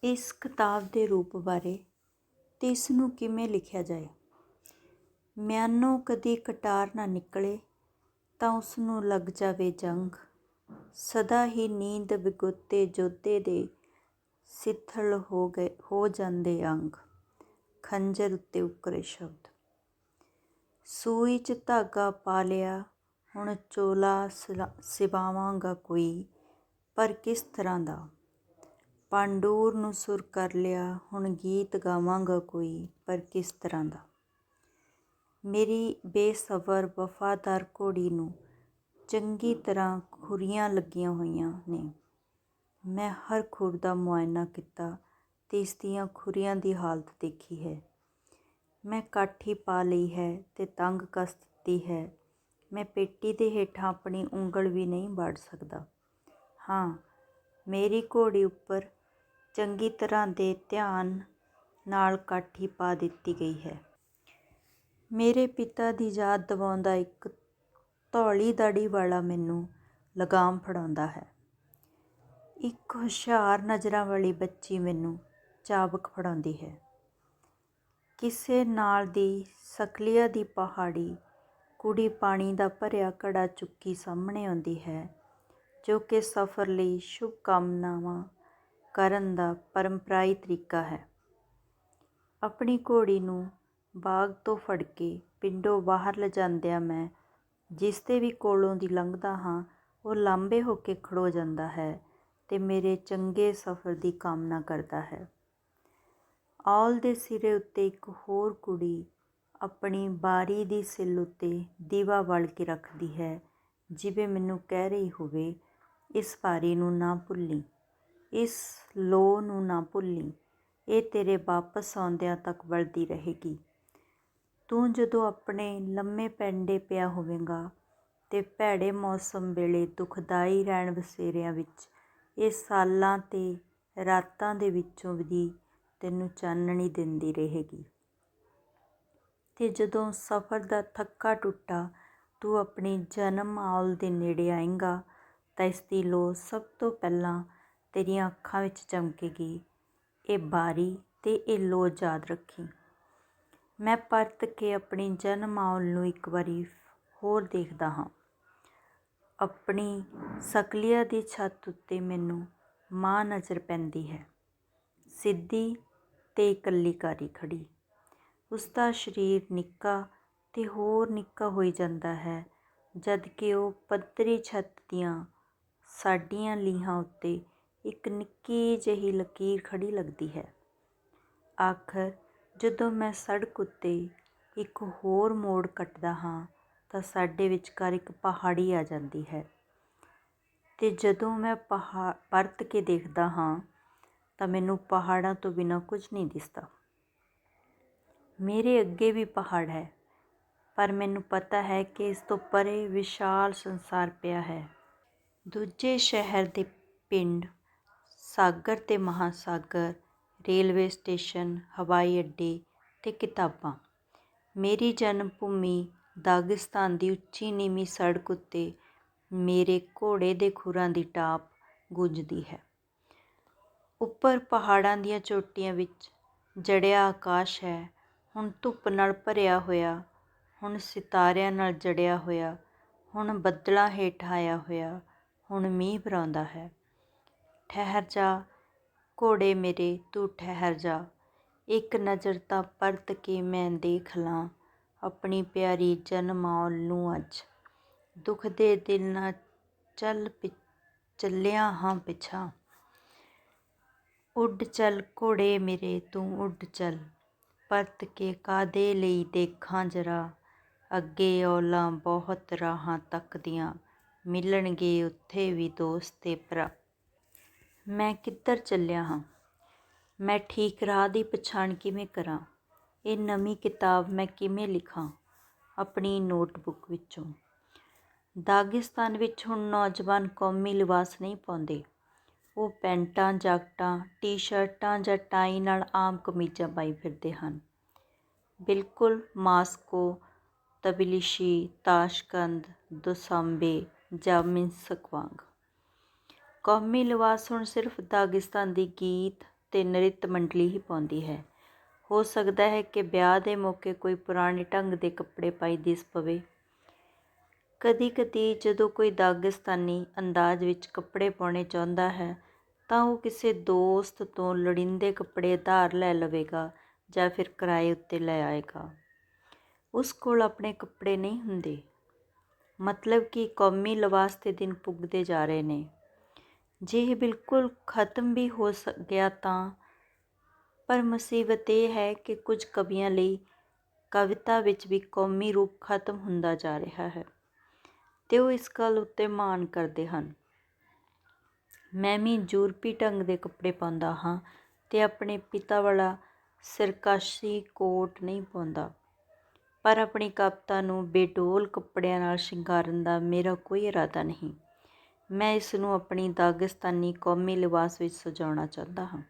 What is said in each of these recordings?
ਇਸ ਕਿਤਾਬ ਦੇ ਰੂਪ ਬਾਰੇ ਤੇ ਇਸ ਨੂੰ ਕਿਵੇਂ ਲਿਖਿਆ ਜਾਏ। ਮਿਆਨੋਂ ਕਦੀ ਕਟਾਰ ਨਾ ਨਿਕਲੇ ਤਾਂ ਉਸ ਨੂੰ ਲੱਗ ਜਾਵੇ ਜੰਗ। ਸਦਾ ਹੀ ਨੀਂਦ ਵਿਗੁੱਤੇ ਜੋਧੇ ਦੇ ਸਿੱਥਲ ਹੋ ਜਾਂਦੇ ਅੰਗ। ਖੰਜਰ ਉੱਤੇ ਉਕਰੇ ਸ਼ਬਦ। ਸੂਈ 'ਚ ਧਾਗਾ ਪਾ ਲਿਆ, ਹੁਣ ਚੋਲਾ ਸਿਵਾਵਾਂਗਾ ਕੋਈ, ਪਰ ਕਿਸ ਤਰ੍ਹਾਂ ਦਾ। ਪਾਂਡੂਰ ਨੂੰ ਸੁਰ ਕਰ ਲਿਆ, ਹੁਣ ਗੀਤ ਗਾਵਾਂਗਾ ਕੋਈ, ਪਰ ਕਿਸ ਤਰ੍ਹਾਂ ਦਾ। ਮੇਰੀ ਬੇਸਬਰ ਵਫਾਦਾਰ ਘੋੜੀ ਨੂੰ ਚੰਗੀ ਤਰ੍ਹਾਂ ਖੁਰੀਆਂ ਲੱਗੀਆਂ ਹੋਈਆਂ ਨੇ। ਮੈਂ ਹਰ ਖੁਰ ਦਾ ਮੁਆਇਨਾ ਕੀਤਾ ਤੇ ਇਸ ਦੀਆਂ ਖੁਰੀਆਂ ਦੀ ਹਾਲਤ ਦੇਖੀ ਹੈ। ਮੈਂ ਕਾਠੀ ਪਾ ਲਈ ਹੈ ਤੇ ਤੰਗ ਕੱਸ ਦਿੱਤੀ ਹੈ। ਮੈਂ ਪੇਟੀ ਦੇ ਹੇਠਾਂ ਆਪਣੀ ਉਂਗਲ ਵੀ ਨਹੀਂ ਵਾੜ ਸਕਦਾ। ਹਾਂ, ਮੇਰੀ ਘੋੜੀ ਉੱਪਰ ਚੰਗੀ ਤਰ੍ਹਾਂ ਦੇ ਧਿਆਨ ਨਾਲ ਕਾਠੀ ਪਾ ਦਿੱਤੀ ਗਈ ਹੈ। ਮੇਰੇ ਪਿਤਾ ਦੀ ਯਾਦ ਦਿਵਾਉਂਦਾ ਇੱਕ ਧੌਲੀ ਦਾੜੀ ਵਾਲਾ ਮੈਨੂੰ ਲਗਾਮ ਫੜਾਉਂਦਾ ਹੈ। ਇੱਕ ਹੁਸ਼ਿਆਰ ਨਜ਼ਰਾਂ ਵਾਲੀ ਬੱਚੀ ਮੈਨੂੰ ਚਾਬਕ ਫੜਾਉਂਦੀ ਹੈ। ਕਿਸੇ ਨਾਲ ਦੀ ਸਕਲੀਆ ਦੀ ਪਹਾੜੀ ਕੁੜੀ ਪਾਣੀ ਦਾ ਭਰਿਆ ਘੜਾ ਚੁੱਕੀ ਸਾਹਮਣੇ ਆਉਂਦੀ ਹੈ, ਜੋ ਕਿ ਸਫ਼ਰ ਲਈ ਸ਼ੁਭ ਕਾਮਨਾਵਾਂ ਕਰਨ ਦਾ ਪਰੰਪਰਾਈ ਤਰੀਕਾ ਹੈ। ਆਪਣੀ ਘੋੜੀ ਨੂੰ ਬਾਗ ਤੋਂ ਫੜ ਕੇ ਪਿੰਡੋਂ ਬਾਹਰ ਲਿਜਾਂਦਿਆਂ ਮੈਂ ਜਿਸ ਦੇ ਵੀ ਕੋਲੋਂ ਦੀ ਲੰਘਦਾ ਹਾਂ, ਉਹ ਲਾਂਭੇ ਹੋ ਕੇ ਖੜੋ ਜਾਂਦਾ ਹੈ ਤੇ ਮੇਰੇ ਚੰਗੇ ਸਫ਼ਰ ਦੀ ਕਾਮਨਾ ਕਰਦਾ ਹੈ। ਔਲ ਦੇ ਸਿਰੇ ਉੱਤੇ ਇੱਕ ਹੋਰ ਕੁੜੀ ਆਪਣੀ ਬਾਰੀ ਦੀ ਸਿਲ ਉੱਤੇ ਦੀਵਾ ਬਾਲ ਕੇ ਰੱਖਦੀ ਹੈ, ਜਿਵੇਂ ਮੈਨੂੰ ਕਹਿ ਰਹੀ ਹੋਵੇ, ਇਸ ਬਾਰੀ ਨੂੰ ਨਾ ਭੁੱਲੀਂ, ਇਸ ਲੋਅ ਨੂੰ ਨਾ ਭੁੱਲੀਂ, ਇਹ ਤੇਰੇ ਵਾਪਸ ਆਉਂਦਿਆਂ ਤੱਕ ਬਲਦੀ ਰਹੇਗੀ। ਤੂੰ ਜਦੋਂ ਆਪਣੇ ਲੰਮੇ ਪੈਂਡੇ ਪਿਆ ਹੋਵੇਂਗਾ ਤੇ ਭੈੜੇ ਮੌਸਮ ਵੇਲੇ ਦੁਖਦਾਈ ਰੈਣ ਬਸੇਰਿਆਂ ਵਿੱਚ ਇਹ ਸਾਲਾਂ ਤੇ ਰਾਤਾਂ ਦੇ ਵਿੱਚੋਂ ਦੀ ਤੈਨੂੰ ਚਾਨਣੀ ਦਿੰਦੀ ਰਹੇਗੀ। ਤੇ ਜਦੋਂ ਸਫ਼ਰ ਦਾ ਥੱਕਾ ਟੁੱਟਾ ਤੂੰ ਆਪਣੀ ਜਨਮ ਔਲ ਦੇ ਨੇੜੇ ਆਏਂਗਾ ਤਾਂ ਇਸ ਦੀ ਲੋ ਸਭ ਤੋਂ ਪਹਿਲਾਂ ਤੇਰੀਆਂ ਅੱਖਾਂ ਵਿੱਚ ਚਮਕੇਗੀ। ਇਹ ਬਾਰੀ ਤੇ ਇਹ ਲੋ ਯਾਦ ਰੱਖੀਂ। ਮੈਂ ਪਰਤ ਕੇ ਆਪਣੀ ਜਨਮ ਔਲ ਨੂੰ ਇੱਕ ਵਾਰੀ ਹੋਰ ਦੇਖਦਾ ਹਾਂ। ਆਪਣੀ ਸਕਲੀਆ ਦੀ ਛੱਤ ਉੱਤੇ ਮੈਨੂੰ ਮਾਂ ਨਜ਼ਰ ਪੈਂਦੀ ਹੈ, ਸਿੱਧੀ ਤੇ ਇਕੱਲੀ ਕਾਰੀ ਖੜੀ। ਉਸਦਾ ਸਰੀਰ ਨਿੱਕਾ ਤੇ ਹੋਰ ਨਿੱਕਾ ਹੋਈ ਜਾਂਦਾ ਹੈ, ਜਦ ਕਿ ਉਹ ਪੱਧਰੀ ਛੱਤ ਦੀਆਂ ਸਾਡੀਆਂ ਲੀਹਾਂ ਉੱਤੇ ਇੱਕ ਨਿੱਕੀ ਜਿਹੀ ਲਕੀਰ ਖੜੀ ਲੱਗਦੀ ਹੈ। ਆਖਰ ਜਦੋਂ ਮੈਂ ਸੜਕ ਉੱਤੇ ਇੱਕ ਹੋਰ ਮੋੜ ਕੱਟਦਾ ਹਾਂ ਤਾਂ ਸਾਡੇ ਵਿਚਕਾਰ ਇੱਕ ਪਹਾੜੀ ਆ ਜਾਂਦੀ ਹੈ, ਤੇ ਜਦੋਂ ਮੈਂ ਪਰਤ ਕੇ ਦੇਖਦਾ ਹਾਂ ਤਾਂ ਮੈਨੂੰ ਪਹਾੜਾਂ ਤੋਂ ਬਿਨਾਂ ਕੁਝ ਨਹੀਂ ਦਿਸਦਾ। ਮੇਰੇ ਅੱਗੇ ਵੀ ਪਹਾੜ ਹੈ, ਪਰ ਮੈਨੂੰ ਪਤਾ ਹੈ ਕਿ ਇਸ ਤੋਂ ਪਰੇ ਵਿਸ਼ਾਲ ਸੰਸਾਰ ਪਿਆ ਹੈ। ਦੂਜੇ ਸ਼ਹਿਰ ਦੇ ਪਿੰਡ, ਸਾਗਰ ਤੇ ਮਹਾਸਾਗਰ, ਰੇਲਵੇ ਸਟੇਸ਼ਨ, ਹਵਾਈ ਅੱਡੇ ਤੇ ਕਿਤਾਬਾਂ। ਮੇਰੀ ਜਨਮ ਭੂਮੀ ਦਾਗਿਸਤਾਨ ਦੀ ਉੱਚੀ ਨੀਵੀਂ ਸੜਕ ਉੱਤੇ ਮੇਰੇ ਘੋੜੇ ਦੇ ਖੁਰਾਂ ਦੀ ਟਾਪ ਗੂੰਜਦੀ ਹੈ। ਉੱਪਰ ਪਹਾੜਾਂ ਦੀਆਂ ਚੋਟੀਆਂ ਵਿੱਚ ਜੜਿਆ ਆਕਾਸ਼ ਹੈ, ਹੁਣ ਧੁੱਪ ਨਾਲ ਭਰਿਆ ਹੋਇਆ, ਹੁਣ ਸਿਤਾਰਿਆਂ ਨਾਲ ਜੜਿਆ ਹੋਇਆ, ਹੁਣ ਬੱਦਲਾਂ ਹੇਠ ਆਇਆ ਹੋਇਆ, ਹੁਣ ਮੀਂਹ ਵਰ੍ਹਾਉਂਦਾ ਹੈ। ਠਹਿਰ ਜਾ ਘੋੜੇ ਮੇਰੇ, ਤੂੰ ਠਹਿਰ ਜਾ, ਇੱਕ ਨਜ਼ਰ ਤਾਂ ਪਰਤ ਕੇ ਮੈਂ ਦੇਖ ਲਾਂ ਆਪਣੀ ਪਿਆਰੀ ਜਨਮ ਔਲ ਨੂੰ। ਅੱਜ ਦੁੱਖ ਦੇ ਦਿਲ ਨਾਲ ਚੱਲਿਆ ਹਾਂ ਪਿਛਾਂਹ। ਉੱਡ ਚੱਲ ਘੋੜੇ ਮੇਰੇ, ਤੂੰ ਉੱਡ ਚੱਲ, ਪਰਤ ਕੇ ਕਾਹਦੇ ਲਈ ਦੇਖਾਂ ਜ਼ਰਾ, ਅੱਗੇ ਔਲਾਂ ਬਹੁਤ ਰਾਹਾਂ ਤੱਕਦੀਆਂ, ਮਿਲਣਗੇ ਉੱਥੇ ਵੀ ਦੋਸਤ ਤੇ ਭਰਾ। ਮੈਂ ਕਿੱਧਰ ਚੱਲਿਆ ਹਾਂ, ਮੈਂ ਠੀਕ ਰਾਹ ਦੀ ਪਛਾਣ ਕਿਵੇਂ ਕਰਾਂ, ਇਹ ਨਵੀਂ ਕਿਤਾਬ ਮੈਂ ਕਿਵੇਂ ਲਿਖਾਂ ਆਪਣੀ ਨੋਟਬੁੱਕ ਵਿੱਚੋਂ। ਦਾਗਿਸਤਾਨ ਵਿੱਚ ਹੁਣ ਨੌਜਵਾਨ ਕੌਮੀ ਲਿਬਾਸ ਨਹੀਂ ਪਾਉਂਦੇ। ਉਹ ਪੈਂਟਾਂ, ਜਾਕਟਾਂ, ਟੀ-ਸ਼ਰਟਾਂ ਜਾਂ ਟਾਈ ਨਾਲ ਆਮ ਕਮੀਜ਼ਾਂ ਪਾਈ ਫਿਰਦੇ ਹਨ, ਬਿਲਕੁਲ ਮਾਸਕੋ, ਤਬਲਿਸ਼ੀ, ਤਾਸ਼ਕੰਦ, ਦੋਸਾਂਬੇ ਜਾਂ ਮਿੰਸਕ ਵਾਂਗ। ਕੌਮੀ ਲਿਬਾਸ ਹੁਣ ਸਿਰਫ ਦਾਗਿਸਤਾਨ ਦੀ ਗੀਤ ਤੇ ਨ੍ਰਿਤ ਮੰਡਲੀ ਹੀ ਪਾਉਂਦੀ ਹੈ। ਹੋ ਸਕਦਾ ਹੈ ਕਿ ਵਿਆਹ ਦੇ ਮੌਕੇ ਕੋਈ ਪੁਰਾਣੇ ਢੰਗ ਦੇ ਕੱਪੜੇ ਪਾਈ ਦਿਸ ਪਵੇ। ਕਦੀ ਕਦੀ ਜਦੋਂ ਕੋਈ ਦਾਗਿਸਤਾਨੀ ਅੰਦਾਜ਼ ਵਿੱਚ ਕੱਪੜੇ ਪਾਉਣੇ ਚਾਹੁੰਦਾ ਹੈ ਤਾਂ ਉਹ ਕਿਸੇ ਦੋਸਤ ਤੋਂ ਲੋੜੀਂਦੇ ਕੱਪੜੇ ਉਧਾਰ ਲੈ ਲਵੇਗਾ ਜਾਂ ਫਿਰ ਕਿਰਾਏ ਉੱਤੇ ਲੈ ਆਏਗਾ। ਉਸ ਕੋਲ ਆਪਣੇ ਕੱਪੜੇ ਨਹੀਂ ਹੁੰਦੇ। ਮਤਲਬ ਕਿ ਕੌਮੀ ਲਿਬਾਸ ਦੇ ਦਿਨ ਪੁੱਗਦੇ ਜਾ ਰਹੇ ਨੇ। ਜੇ ਇਹ ਬਿਲਕੁਲ ਖਤਮ ਵੀ ਹੋ ਗਿਆ ਤਾਂ। ਪਰ ਮੁਸੀਬਤ ਇਹ ਹੈ ਕਿ ਕੁਝ ਕਵੀਆਂ ਲਈ ਕਵਿਤਾ ਵਿੱਚ ਵੀ ਕੌਮੀ ਰੂਪ ਖਤਮ ਹੁੰਦਾ ਜਾ ਰਿਹਾ ਹੈ ਤੇ ਉਹ ਇਸ ਗੱਲ ਉੱਤੇ ਮਾਣ ਕਰਦੇ ਹਨ। ਮੈਂ ਵੀ ਯੂਰਪੀ ਢੰਗ ਦੇ ਕੱਪੜੇ ਪਾਉਂਦਾ ਹਾਂ ਤੇ ਆਪਣੇ ਪਿਤਾ ਵਾਲਾ ਸਿਰਕਸ਼ੀ ਕੋਟ ਨਹੀਂ ਪਾਉਂਦਾ। ਪਰ ਆਪਣੀ ਕਵਿਤਾ ਨੂੰ ਬੇਡੋਲ ਕੱਪੜਿਆਂ ਨਾਲ ਸ਼ਿੰਗਾਰਨ ਦਾ ਮੇਰਾ ਕੋਈ ਇਰਾਦਾ ਨਹੀਂ। ਮੈਂ ਇਸ ਨੂੰ ਆਪਣੀ ਦਾਗਿਸਤਾਨੀ ਕੌਮੀ ਲਿਬਾਸ ਵਿੱਚ ਸਜਾਉਣਾ ਚਾਹੁੰਦਾ ਹਾਂ।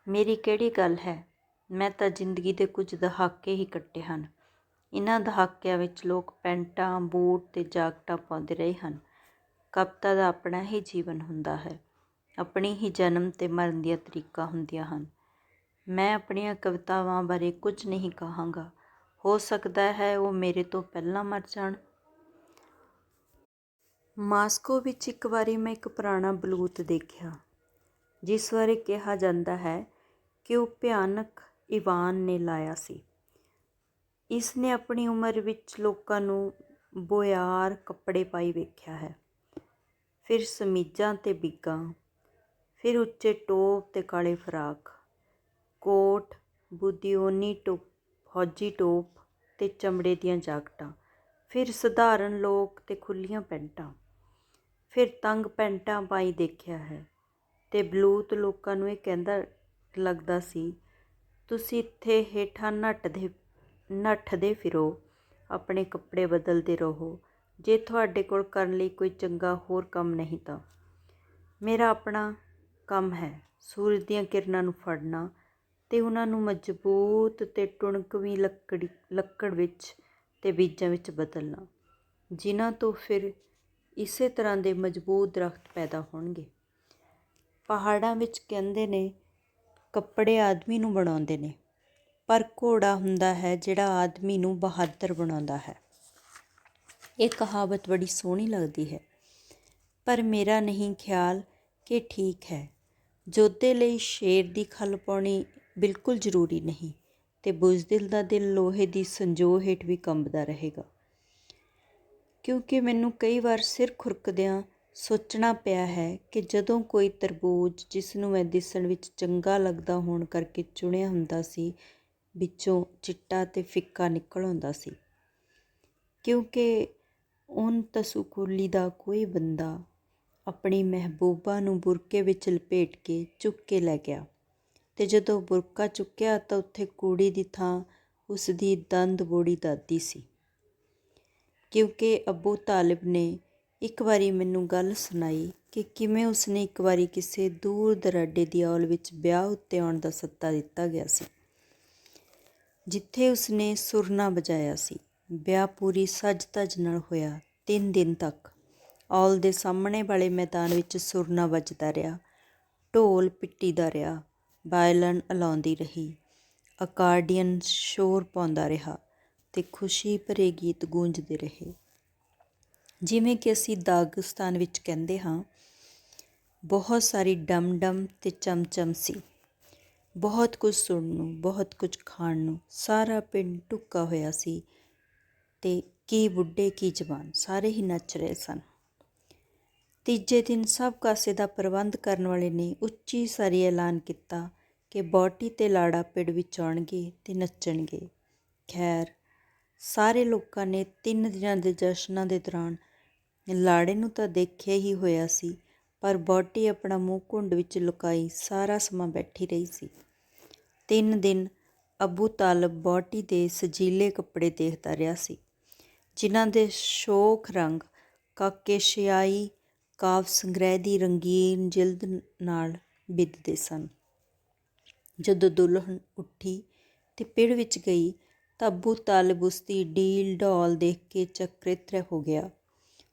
ਮੇਰੀ ਕਿਹੜੀ ਗੱਲ ਹੈ, ਮੈਂ ਤਾਂ ਜ਼ਿੰਦਗੀ ਦੇ ਕੁਝ ਦਹਾਕੇ ਹੀ ਕੱਟੇ ਹਨ। ਇਹਨਾਂ ਦਹਾਕਿਆਂ ਵਿੱਚ ਲੋਕ ਪੈਂਟਾਂ, ਬੂਟ ਤੇ ਜਾਕਟਾਂ ਪਾਉਂਦੇ ਰਹੇ ਹਨ। ਕਵਿਤਾ ਦਾ ਆਪਣਾ ਹੀ ਜੀਵਨ ਹੁੰਦਾ ਹੈ, ਆਪਣੀ ਹੀ ਜਨਮ ਤੇ ਮਰਨ ਦੀਆਂ ਤਰੀਕਾਂ ਹੁੰਦੀਆਂ ਹਨ। ਮੈਂ ਆਪਣੀਆਂ ਕਵਿਤਾਵਾਂ ਬਾਰੇ ਕੁਝ ਨਹੀਂ ਕਹਾਂਗਾ। ਹੋ ਸਕਦਾ ਹੈ ਉਹ ਮੇਰੇ ਤੋਂ ਪਹਿਲਾਂ ਮਰ ਜਾਣ। ਮਾਸਕੋ ਵਿੱਚ ਇੱਕ ਵਾਰੀ ਮੈਂ ਇੱਕ ਪੁਰਾਣਾ ਬਲੂਤ ਦੇਖਿਆ ਜਿਸ ਬਾਰੇ ਕਿਹਾ ਜਾਂਦਾ ਹੈ ਕਿ ਉਹ ਭਿਆਨਕ ਇਵਾਨ ਨੇ ਲਾਇਆ ਸੀ। ਇਸ ਨੇ ਆਪਣੀ ਉਮਰ ਵਿੱਚ ਲੋਕਾਂ ਨੂੰ ਬੋਇਆਰ ਕੱਪੜੇ ਪਾਈ ਵੇਖਿਆ ਹੈ, ਫਿਰ ਸਮੀਜ਼ਾਂ ਤੇ ਬਿੱਗਾਂ, ਫਿਰ ਉੱਚੇ ਟੋਪ ਤੇ ਕਾਲੇ ਫਰਾਕ, ਕੋਟ, ਬੁਦੀਓਨੀ ਫੌਜੀ ਟੋਪ ਤੇ ਚਮੜੇ ਦੀਆਂ ਜਾਕਟਾਂ, ਫਿਰ ਸਧਾਰਨ ਲੋਕ ਤੇ ਖੁੱਲ੍ਹੀਆਂ ਪੈਂਟਾਂ, ਫਿਰ ਤੰਗ ਪੈਂਟਾਂ ਪਾਈ ਦੇਖਿਆ ਹੈ। ਤੇ ਬਲੂਤ ਲੋਕਾਂ ਨੂੰ ਇਹ ਕਹਿੰਦਾ ਲੱਗਦਾ ਸੀ, ਤੁਸੀਂ ਇੱਥੇ ਹੇਠਾਂ ਨੱਠਦੇ ਫਿਰੋ, ਆਪਣੇ ਕੱਪੜੇ ਬਦਲਦੇ ਰਹੋ ਜੇ ਤੁਹਾਡੇ ਕੋਲ ਕਰਨ ਲਈ ਕੋਈ ਚੰਗਾ ਹੋਰ ਕੰਮ ਨਹੀਂ ਤਾਂ। ਮੇਰਾ ਆਪਣਾ ਕੰਮ ਹੈ ਸੂਰਜ ਦੀਆਂ ਕਿਰਨਾਂ ਨੂੰ ਫੜਨਾ ਤੇ ਉਹਨਾਂ ਨੂੰ ਮਜ਼ਬੂਤ ਤੇ ਟੁਣਕਵੀਂ ਲੱਕੜ ਵਿੱਚ ਤੇ ਬੀਜਾਂ ਵਿੱਚ ਬਦਲਣਾ, ਜਿਨ੍ਹਾਂ ਤੋਂ ਫਿਰ ਇਸੇ ਤਰ੍ਹਾਂ ਦੇ ਮਜ਼ਬੂਤ ਦਰੱਖਤ ਪੈਦਾ ਹੋਣਗੇ। ਪਹਾੜਾਂ ਵਿੱਚ ਕਹਿੰਦੇ ਨੇ ਕੱਪੜੇ ਆਦਮੀ ਨੂੰ ਬਣਾਉਂਦੇ ਨੇ, ਪਰ ਘੋੜਾ ਹੁੰਦਾ ਹੈ ਜਿਹੜਾ ਆਦਮੀ ਨੂੰ ਬਹਾਦਰ ਬਣਾਉਂਦਾ ਹੈ। ਇਹ ਕਹਾਵਤ ਬੜੀ ਸੋਹਣੀ ਲੱਗਦੀ ਹੈ, ਪਰ ਮੇਰਾ ਨਹੀਂ ਖਿਆਲ ਕਿ ਠੀਕ ਹੈ। ਯੋਧੇ ਲਈ ਸ਼ੇਰ ਦੀ ਖੱਲ ਪਾਉਣੀ ਬਿਲਕੁਲ ਜ਼ਰੂਰੀ ਨਹੀਂ ਤੇ ਬੁਜ਼ਦਿਲ ਦਾ ਦਿਲ ਲੋਹੇ ਦੀ ਸੰਜੋਅ ਹੇਠ ਵੀ ਕੰਬਦਾ ਰਹੇਗਾ। ਕਿਉਂਕਿ ਮੈਨੂੰ ਕਈ ਵਾਰ ਸਿਰ ਖੁਰਕਦਿਆਂ ਸੋਚਣਾ ਪਿਆ ਹੈ ਕਿ ਜਦੋਂ ਕੋਈ ਤਰਬੂਜ ਜਿਸ ਨੂੰ ਮੈਂ ਦਿਸਣ ਵਿੱਚ ਚੰਗਾ ਲੱਗਦਾ ਹੋਣ ਕਰਕੇ ਚੁਣਿਆ ਹੁੰਦਾ ਸੀ, ਵਿੱਚੋਂ ਚਿੱਟਾ ਤੇ ਫਿੱਕਾ ਨਿਕਲ ਆਉਂਦਾ ਸੀ, ਕਿਉਂਕਿ ਉਨ ਤਸੂਕੁਲੀ ਦਾ ਕੋਈ ਬੰਦਾ ਆਪਣੀ ਮਹਿਬੂਬਾ ਨੂੰ ਬੁਰਕੇ ਵਿੱਚ ਲਪੇਟ ਕੇ ਚੁੱਕ ਕੇ ਲੈ ਗਿਆ ਤੇ ਜਦੋਂ ਬੁਰਕਾ ਚੁੱਕਿਆ ਤਾਂ ਉੱਥੇ ਕੁੜੀ ਦੀ ਥਾਂ ਉਸ ਦੀ ਦੰਦ ਬੋੜੀ ਦਾਦੀ ਸੀ। ਕਿਉਂਕਿ ਅੱਬੂ ਤਾਲਿਬ ਨੇ ਇੱਕ ਵਾਰੀ ਮੈਨੂੰ ਗੱਲ ਸੁਣਾਈ ਕਿ ਕਿਵੇਂ ਉਸਨੇ ਇੱਕ ਵਾਰੀ ਕਿਸੇ ਦੂਰ ਦਰਾਡੇ ਦੀ ਔਲ ਵਿੱਚ ਵਿਆਹ ਉੱਤੇ ਆਉਣ ਦਾ ਸੱਦਾ ਦਿੱਤਾ ਗਿਆ ਸੀ, ਜਿੱਥੇ ਉਸਨੇ ਸੁਰਨਾ ਵਜਾਇਆ ਸੀ। ਵਿਆਹ ਪੂਰੀ ਸੱਜ ਧੱਜ ਨਾਲ ਹੋਇਆ। 3 ਦਿਨ ਤੱਕ ਔਲ ਦੇ ਸਾਹਮਣੇ ਵਾਲੇ ਮੈਦਾਨ ਵਿੱਚ ਸੁਰਨਾ ਵੱਜਦਾ ਰਿਹਾ, ਢੋਲ ਪਿੱਟੀਦਾ ਰਿਹਾ, ਵਾਇਲਨ ਅਲਾਉਂਦੀ ਰਹੀ, ਅਕਾਰਡੀਅਨ ਸ਼ੋਰ ਪਾਉਂਦਾ ਰਿਹਾ ਤੇ ਖੁਸ਼ੀ ਭਰੇ ਗੀਤ ਗੂੰਜਦੇ ਰਹੇ। ਜਿਵੇਂ ਕਿ ਅਸੀਂ ਦਾਗਿਸਤਾਨ ਵਿੱਚ ਕਹਿੰਦੇ ਹਾਂ, ਬਹੁਤ ਸਾਰੀ ਡਮ ਡਮ ਤੇ ਚਮਚਮ ਸੀ। ਬਹੁਤ ਕੁਝ ਸੁਣਨ ਨੂੰ, ਬਹੁਤ ਕੁਝ ਖਾਣ ਨੂੰ। ਸਾਰਾ ਪਿੰਡ ਢੁੱਕਾ ਹੋਇਆ ਸੀ ਤੇ ਕੀ ਬੁੱਢੇ ਕੀ ਜਵਾਨ ਸਾਰੇ ਹੀ ਨੱਚ ਰਹੇ ਸਨ। ਤੀਜੇ ਦਿਨ ਸਭ ਕਾਸੇ ਦਾ ਪ੍ਰਬੰਧ ਕਰਨ ਵਾਲੇ ਨੇ ਉੱਚੀ ਸਾਰੀ ਐਲਾਨ ਕੀਤਾ ਕਿ ਬੌਟੀ ਤੇ ਲਾੜਾ ਪਿੰਡ ਵਿੱਚ ਆਉਣਗੇ ਤੇ ਨੱਚਣਗੇ। ਖੈਰ, ਸਾਰੇ ਲੋਕਾਂ ਨੇ 3 ਦਿਨਾਂ ਦੇ ਜਸ਼ਨਾਂ ਦੇ ਦੌਰਾਨ ਲਾੜੇ ਨੂੰ ਤਾਂ ਦੇਖਿਆ ਹੀ ਹੋਇਆ ਸੀ, ਪਰ ਬੌਟੀ ਆਪਣਾ ਮੂੰਹ ਘੁੰਡ ਵਿੱਚ ਲੁਕਾਈ ਸਾਰਾ ਸਮਾਂ ਬੈਠੀ ਰਹੀ ਸੀ। 3 ਦਿਨ ਅੱਬੂ ਤਾਲਬ ਬੌਟੀ ਦੇ ਸਜੀਲੇ ਕੱਪੜੇ ਦੇਖਦਾ ਰਿਹਾ ਸੀ, ਜਿਨ੍ਹਾਂ ਦੇ ਸ਼ੋਖ ਰੰਗ ਕਾਕੇਸ਼ਿਆਈ ਕਾਵਿ ਸੰਗ੍ਰਹਿ ਦੀ ਰੰਗੀਨ ਜਿਲਦ ਨਾਲ ਬਿੱਧਦੇ ਸਨ। ਜਦੋਂ ਦੁਲਹਨ ਉੱਠੀ ਤੇ ਪਿੜ ਵਿੱਚ ਗਈ ਤਾਂ ਅੱਬੂ ਤਾਲਿਬ ਉਸਦੀ ਡੀਲ ਡੌਲ ਦੇਖ ਕੇ ਚਕ੍ਰਿਤ ਹੋ ਗਿਆ।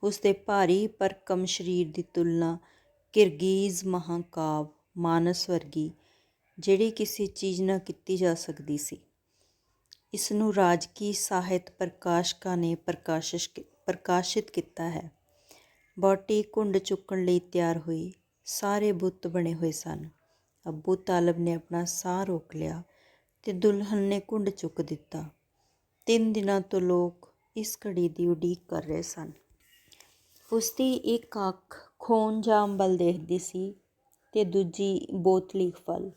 ਉਸਦੇ ਭਾਰੀ ਭਰਕਮ ਸਰੀਰ ਦੀ ਤੁਲਨਾ ਕਿਰਗੀਜ਼ ਮਹਾਂਕਾਵ ਮਾਨਸ ਵਰਗੀ ਜਿਹੜੀ ਕਿਸੇ ਚੀਜ਼ ਨਾਲ ਕੀਤੀ ਜਾ ਸਕਦੀ ਸੀ। ਇਸ ਨੂੰ ਰਾਜਕੀ ਸਾਹਿਤ ਪ੍ਰਕਾਸ਼ਕਾਂ ਨੇ ਪ੍ਰਕਾਸ਼ਿਤ ਕੀਤਾ ਹੈ। ਵਹੁਟੀ ਘੁੰਡ ਚੁੱਕਣ ਲਈ ਤਿਆਰ ਹੋਈ। ਸਾਰੇ ਬੁੱਤ ਬਣੇ ਹੋਏ ਸਨ। ਅੱਬੂ ਤਾਲਬ ਨੇ ਆਪਣਾ ਸਾਹ ਰੋਕ ਲਿਆ ਤੇ ਦੁਲਹਨ ਨੇ ਘੁੰਡ ਚੁੱਕ ਦਿੱਤਾ। 3 ਦਿਨਾਂ ਤੋਂ ਲੋਕ ਇਸ ਘੜੀ ਦੀ ਉਡੀਕ ਕਰ ਰਹੇ ਸਨ। ਉਸਦੀ ਇੱਕ ਅੱਖ ਖੂਨ ਜਾਮ ਵੱਲ ਦੇਖਦੀ ਸੀ ਤੇ ਦੂਜੀ ਬੋਤਲੀ ਵੱਲ।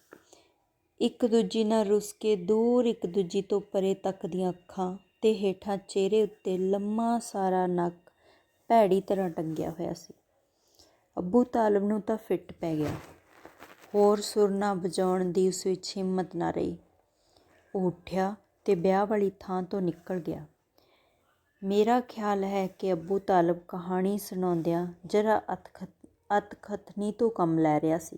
ਇੱਕ ਦੂਜੀ ਨਾਲ ਰੁੱਸ ਕੇ ਦੂਰ ਇੱਕ ਦੂਜੀ ਤੋਂ ਪਰੇ ਤੱਕ ਦੀਆਂ ਅੱਖਾਂ ਤੇ ਹੇਠਾਂ ਚਿਹਰੇ ਉੱਤੇ ਲੰਮਾ ਸਾਰਾ ਨੱਕ ਭੈੜੀ ਤਰ੍ਹਾਂ ਟੰਗਿਆ ਹੋਇਆ ਸੀ। ਅੱਬੂ ਤਾਲਬ ਨੂੰ ਤਾਂ ਫਿੱਟ ਪੈ ਗਿਆ। ਹੋਰ ਸੁਰ ਨਾ ਵਜਾਉਣ ਦੀ ਉਸ ਵਿੱਚ ਹਿੰਮਤ ਨਾ ਰਹੀ। ਉਹ ਉੱਠਿਆ ਤੇ ਵਿਆਹ ਵਾਲੀ ਥਾਂ ਤੋਂ ਨਿਕਲ ਗਿਆ। ਮੇਰਾ ਖਿਆਲ ਹੈ ਕਿ ਅੱਬੂ ਤਾਲਬ ਕਹਾਣੀ ਸੁਣਾਉਂਦਿਆਂ ਜ਼ਰਾ ਅਤਖਥਨੀ ਤੋਂ ਕੰਮ ਲੈ ਰਿਹਾ ਸੀ,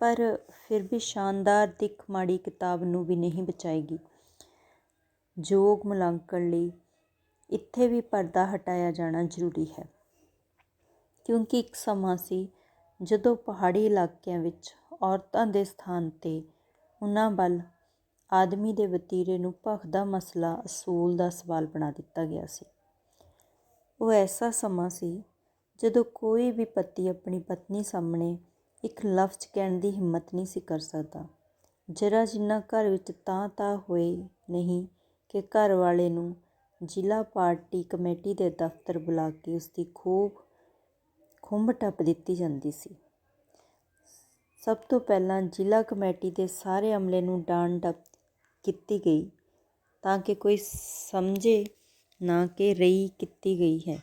ਪਰ ਫਿਰ ਵੀ ਸ਼ਾਨਦਾਰ ਦਿੱਖ ਮਾੜੀ ਕਿਤਾਬ ਨੂੰ ਵੀ ਨਹੀਂ ਬਚਾਏਗੀ। ਯੋਗ ਮੁਲਾਂਕਣ ਲਈ ਇੱਥੇ ਵੀ ਪਰਦਾ ਹਟਾਇਆ ਜਾਣਾ ਜ਼ਰੂਰੀ ਹੈ, ਕਿਉਂਕਿ ਇੱਕ ਸਮਾਂ ਸੀ ਜਦੋਂ ਪਹਾੜੀ ਇਲਾਕਿਆਂ ਵਿੱਚ ਔਰਤਾਂ ਦੇ ਸਥਾਨ 'ਤੇ ਉਹਨਾਂ ਵੱਲ ਆਦਮੀ ਦੇ ਵਤੀਰੇ ਨੂੰ ਭਖਦਾ ਮਸਲਾ ਅਸੂਲ ਦਾ ਸਵਾਲ ਬਣਾ ਦਿੱਤਾ ਗਿਆ ਸੀ। ਉਹ ਐਸਾ ਸਮਾਂ ਸੀ ਜਦੋਂ ਕੋਈ ਵੀ ਪਤੀ ਆਪਣੀ ਪਤਨੀ ਸਾਹਮਣੇ ਇੱਕ ਲਫ਼ਜ਼ ਕਹਿਣ ਦੀ ਹਿੰਮਤ ਨਹੀਂ ਸੀ ਕਰ ਸਕਦਾ। ਜ਼ਰਾ ਜਿੰਨਾ ਘਰ ਵਿੱਚ ਤਾਂ ਹੋਏ ਨਹੀਂ ਕਿ ਘਰ ਵਾਲੇ ਨੂੰ ਜ਼ਿਲ੍ਹਾ ਪਾਰਟੀ ਕਮੇਟੀ ਦੇ ਦਫ਼ਤਰ ਬੁਲਾ ਕੇ ਉਸਦੀ ਖੁੰਬ ਟੱਪ ਦਿੱਤੀ ਜਾਂਦੀ ਸੀ। ਸਭ ਤੋਂ ਪਹਿਲਾਂ ਜ਼ਿਲ੍ਹਾ ਕਮੇਟੀ ਦੇ ਸਾਰੇ ਅਮਲੇ ਨੂੰ ਡਾਂਟ ਡੱਪ ਕੀਤੀ ਗਈ ਤਾਂ ਕਿ ਕੋਈ ਸਮਝੇ ਨਾ ਕਿ ਰਹੀ ਕੀਤੀ ਗਈ ਹੈ।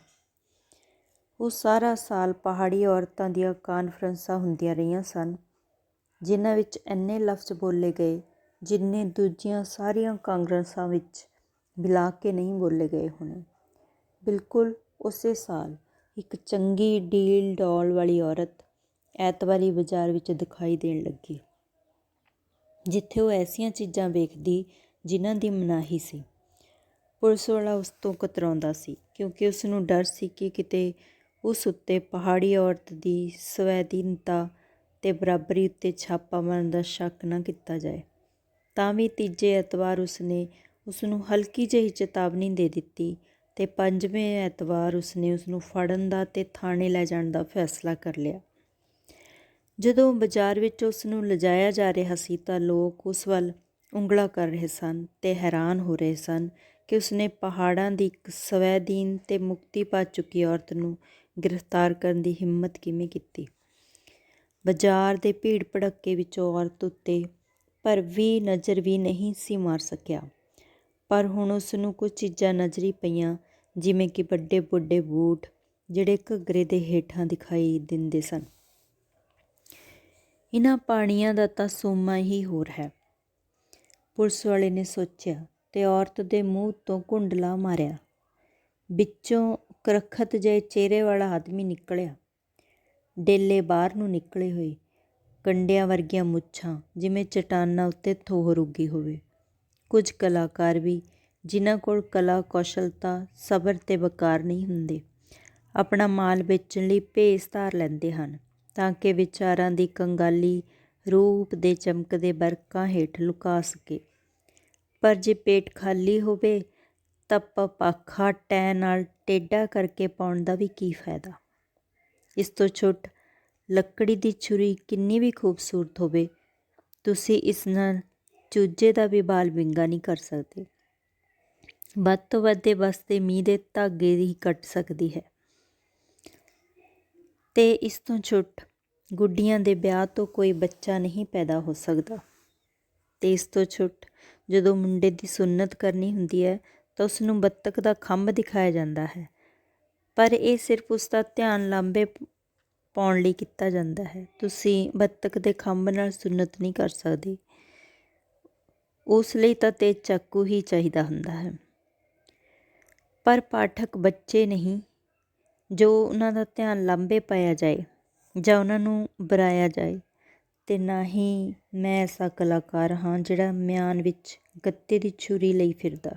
ਉਹ ਸਾਰਾ ਸਾਲ ਪਹਾੜੀ ਔਰਤਾਂ ਦੀਆਂ ਕਾਨਫਰੰਸਾਂ ਹੁੰਦੀਆਂ ਰਹੀਆਂ ਸਨ, ਜਿਨ੍ਹਾਂ ਵਿੱਚ ਇੰਨੇ ਲਫ਼ਜ਼ ਬੋਲੇ ਗਏ ਜਿੰਨੇ ਦੂਜੀਆਂ ਸਾਰੀਆਂ ਕਾਂਗਰਸਾਂ ਵਿੱਚ ਮਿਲਾ ਕੇ ਨਹੀਂ ਬੋਲੇ ਗਏ ਹੋਣੇ। ਬਿਲਕੁਲ ਉਸੇ ਸਾਲ ਇੱਕ ਚੰਗੀ ਡੀਲ ਡੌਲ ਵਾਲੀ ਔਰਤ ਐਤਵਾਰੀ ਬਾਜ਼ਾਰ ਵਿੱਚ ਦਿਖਾਈ ਦੇਣ ਲੱਗੀ, ਜਿੱਥੇ ਉਹ ਐਸੀਆਂ ਚੀਜ਼ਾਂ ਵੇਖਦੀ ਜਿਨ੍ਹਾਂ ਦੀ ਮਨਾਹੀ ਸੀ। ਪੁਲਿਸ ਵਾਲਾ ਉਸ ਤੋਂ ਕਤਰਾਉਂਦਾ ਸੀ, ਕਿਉਂਕਿ ਉਸ ਨੂੰ ਡਰ ਸੀ ਕਿ ਕਿਤੇ ਉਸ ਉੱਤੇ ਪਹਾੜੀ ਔਰਤ ਦੀ ਸਵੈਧੀਨਤਾ ਤੇ ਬਰਾਬਰੀ ਉੱਤੇ ਛਾਪਾ ਮਾਰਨ ਦਾ ਸ਼ੱਕ ਨਾ ਕੀਤਾ ਜਾਏ। ਤਾਂ ਵੀ ਤੀਜੇ ਐਤਵਾਰ ਉਸਨੇ ਉਸਨੂੰ ਹਲਕੀ ਜਿਹੀ ਚੇਤਾਵਨੀ ਦੇ ਦਿੱਤੀ ਤੇ 5ਵੇਂ ਐਤਵਾਰ ਉਸਨੇ ਉਸਨੂੰ ਫੜਨ ਦਾ ਤੇ ਥਾਣੇ ਲੈ ਜਾਣ ਦਾ ਫੈਸਲਾ ਕਰ ਲਿਆ। ਜਦੋਂ ਬਾਜ਼ਾਰ ਵਿੱਚ ਉਸ ਨੂੰ ਲਿਜਾਇਆ ਜਾ ਰਿਹਾ ਸੀ ਤਾਂ ਲੋਕ ਉਸ ਵੱਲ ਉਂਗਲਾਂ ਕਰ ਰਹੇ ਸਨ ਤੇ ਹੈਰਾਨ ਹੋ ਰਹੇ ਸਨ ਕਿ ਉਸਨੇ ਪਹਾੜਾਂ ਦੀ ਇੱਕ ਸਵੈਧੀਨ ਤੇ ਮੁਕਤੀ ਪਾ ਚੁੱਕੀ ਔਰਤ ਨੂੰ ਗ੍ਰਿਫਤਾਰ ਕਰਨ ਦੀ ਹਿੰਮਤ ਕਿਵੇਂ ਕੀਤੀ। ਬਾਜ਼ਾਰ ਦੇ ਭੀੜ ਭੜੱਕੇ ਵਿੱਚੋਂ ਔਰਤ ਉੱਤੇ ਪਰ ਵੀ ਨਜ਼ਰ ਵੀ ਨਹੀਂ ਸੀ ਮਾਰ ਸਕਿਆ। ਪਰ ਹੁਣ ਉਸ ਨੂੰ ਕੁਝ ਚੀਜ਼ਾਂ ਨਜ਼ਰੀ ਪਈਆਂ, ਜਿਵੇਂ ਕਿ ਵੱਡੇ ਵੱਡੇ ਬੂਟ ਜਿਹੜੇ ਘੱਗਰੇ ਦੇ ਹੇਠਾਂ ਦਿਖਾਈ ਦਿੰਦੇ ਸਨ। ਇਹਨਾਂ ਪਾਣੀਆਂ ਦਾ ਤਾਂ ਸੋਮਾ ਹੀ ਹੋਰ ਹੈ, ਪੁਲਿਸ ਵਾਲੇ ਨੇ ਸੋਚਿਆ ਤੇ ਔਰਤ ਦੇ ਮੂੰਹ ਤੋਂ ਘੁੰਡਲਾ ਮਾਰਿਆ। ਵਿੱਚੋਂ ਕਰਖਤ ਜਿਹੇ ਚਿਹਰੇ ਵਾਲਾ ਆਦਮੀ ਨਿਕਲਿਆ। ਡੇਲੇ ਬਾਹਰ ਨੂੰ ਨਿਕਲੇ ਹੋਏ, ਕੰਡਿਆਂ ਵਰਗੀਆਂ ਮੁੱਛਾਂ ਜਿਵੇਂ ਚਟਾਨਾਂ ਉੱਤੇ ਥੋਹਰ ਉੱਗੀ ਹੋਵੇ। ਕੁਝ ਕਲਾਕਾਰ ਵੀ, ਜਿਨ੍ਹਾਂ ਕੋਲ ਕਲਾ ਕੌਸ਼ਲਤਾ, ਸਬਰ ਤੇ ਵਕਾਰ ਨਹੀਂ ਹੁੰਦੇ, ਆਪਣਾ ਮਾਲ ਵੇਚਣ ਲਈ ਭੇਸ ਧਾਰ ਲੈਂਦੇ ਹਨ ਤਾਂ ਕਿ ਵਿਚਾਰਾਂ ਦੀ ਕੰਗਾਲੀ ਰੂਪ ਦੇ ਚਮਕਦੇ ਬਰਕਾਂ ਹੇਠ ਲੁਕਾ ਸਕੇ। ਪਰ ਜੇ ਪੇਟ ਖਾਲੀ ਹੋਵੇ ਤਾਂ ਪਪਾਖਾ ਟੈਂ ਨਾਲ ਟੇਢਾ ਕਰਕੇ ਪਾਉਣ ਦਾ ਵੀ ਕੀ ਫਾਇਦਾ। ਇਸ ਤੋਂ ਛੁੱਟ ਲੱਕੜੀ ਦੀ ਛੁਰੀ ਕਿੰਨੀ ਵੀ ਖੂਬਸੂਰਤ ਹੋਵੇ, ਤੁਸੀਂ ਇਸ ਨਾਲ ਚੂਜੇ ਦਾ ਵੀ ਬਾਲ ਵਿੰਗਾ ਨਹੀਂ ਕਰ ਸਕਦੇ। ਵੱਧ ਤੋਂ ਵੱਧ ਇਹ ਬਸ ਦੇ ਮੀਂਹ ਦੇ ਧਾਗੇ ਹੀ ਕੱਟ ਸਕਦੀ ਹੈ। ਤੇ ਇਸ ਤੋਂ ਛੁੱਟ ਗੁੱਡੀਆਂ ਦੇ ਵਿਆਹ ਤੋਂ ਕੋਈ ਬੱਚਾ ਨਹੀਂ ਪੈਦਾ ਹੋ ਸਕਦਾ। ਤੇ ਇਸ ਤੋਂ ਛੁੱਟ ਜਦੋਂ ਮੁੰਡੇ ਦੀ ਸੁੰਨਤ ਕਰਨੀ ਹੁੰਦੀ ਹੈ ਤਾਂ ਉਸ ਨੂੰ ਬੱਤਖ ਦਾ ਖੰਭ ਦਿਖਾਇਆ ਜਾਂਦਾ ਹੈ, ਪਰ ਇਹ ਸਿਰਫ ਉਸ ਦਾ ਧਿਆਨ ਲਾਂਭੇ ਪਾਉਣ ਲਈ ਕੀਤਾ ਜਾਂਦਾ ਹੈ। ਤੁਸੀਂ ਬੱਤਖ ਦੇ ਖੰਭ ਨਾਲ ਸੁੰਨਤ ਨਹੀਂ ਕਰ ਸਕਦੇ, ਉਸ ਲਈ ਤਾਂ ਤੇਜ਼ ਚਾਕੂ ਹੀ ਚਾਹੀਦਾ ਹੁੰਦਾ ਹੈ। ਪਰ ਪਾਠਕ ਬੱਚੇ ਨਹੀਂ ਜੋ ਉਹਨਾਂ ਦਾ ਧਿਆਨ ਲਾਂਭੇ ਪਾਇਆ ਜਾਏ ਜਾਂ ਉਹਨਾਂ ਨੂੰ ਬੁਰਾਇਆ ਜਾਏ, ਤੇ ਨਾ ਹੀ ਮੈਂ ਐਸਾ ਕਲਾਕਾਰ ਹਾਂ ਜਿਹੜਾ ਮਿਆਨ ਵਿੱਚ ਗੱਤੇ ਦੀ ਛੁਰੀ ਲਈ ਫਿਰਦਾ,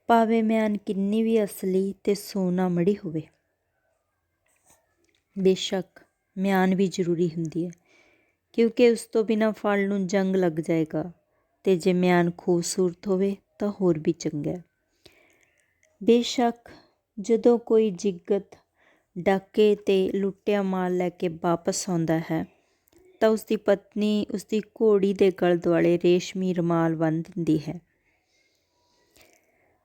ਭਾਵੇਂ ਮਿਆਨ ਕਿੰਨੀ ਵੀ ਅਸਲੀ ਤੇ ਸੋਨਾ ਮੜੀ ਹੋਵੇ। ਬੇਸ਼ੱਕ ਮਿਆਨ ਵੀ ਜ਼ਰੂਰੀ ਹੁੰਦੀ ਹੈ, ਕਿਉਂਕਿ ਉਸ ਤੋਂ ਬਿਨਾਂ ਫਲ ਨੂੰ ਜੰਗ ਲੱਗ ਜਾਏਗਾ, ਅਤੇ ਜੇ ਮਿਆਨ ਖੂਬਸੂਰਤ ਹੋਵੇ ਤਾਂ ਹੋਰ ਵੀ ਚੰਗਾ ਹੈ। ਬੇਸ਼ੱਕ ਜਦੋਂ ਕੋਈ ਜਿਗਤ ਡਾਕੇ ਤੇ ਲੁੱਟਿਆ ਮਾਲ ਲੈ ਕੇ ਵਾਪਸ ਆਉਂਦਾ ਹੈ ਤਾਂ ਉਸਦੀ ਪਤਨੀ ਉਸਦੀ ਘੋੜੀ ਦੇ ਗਲ ਦੁਆਲੇ ਰੇਸ਼ਮੀ ਰੁਮਾਲ ਬੰਨ੍ਹ ਦਿੰਦੀ ਹੈ।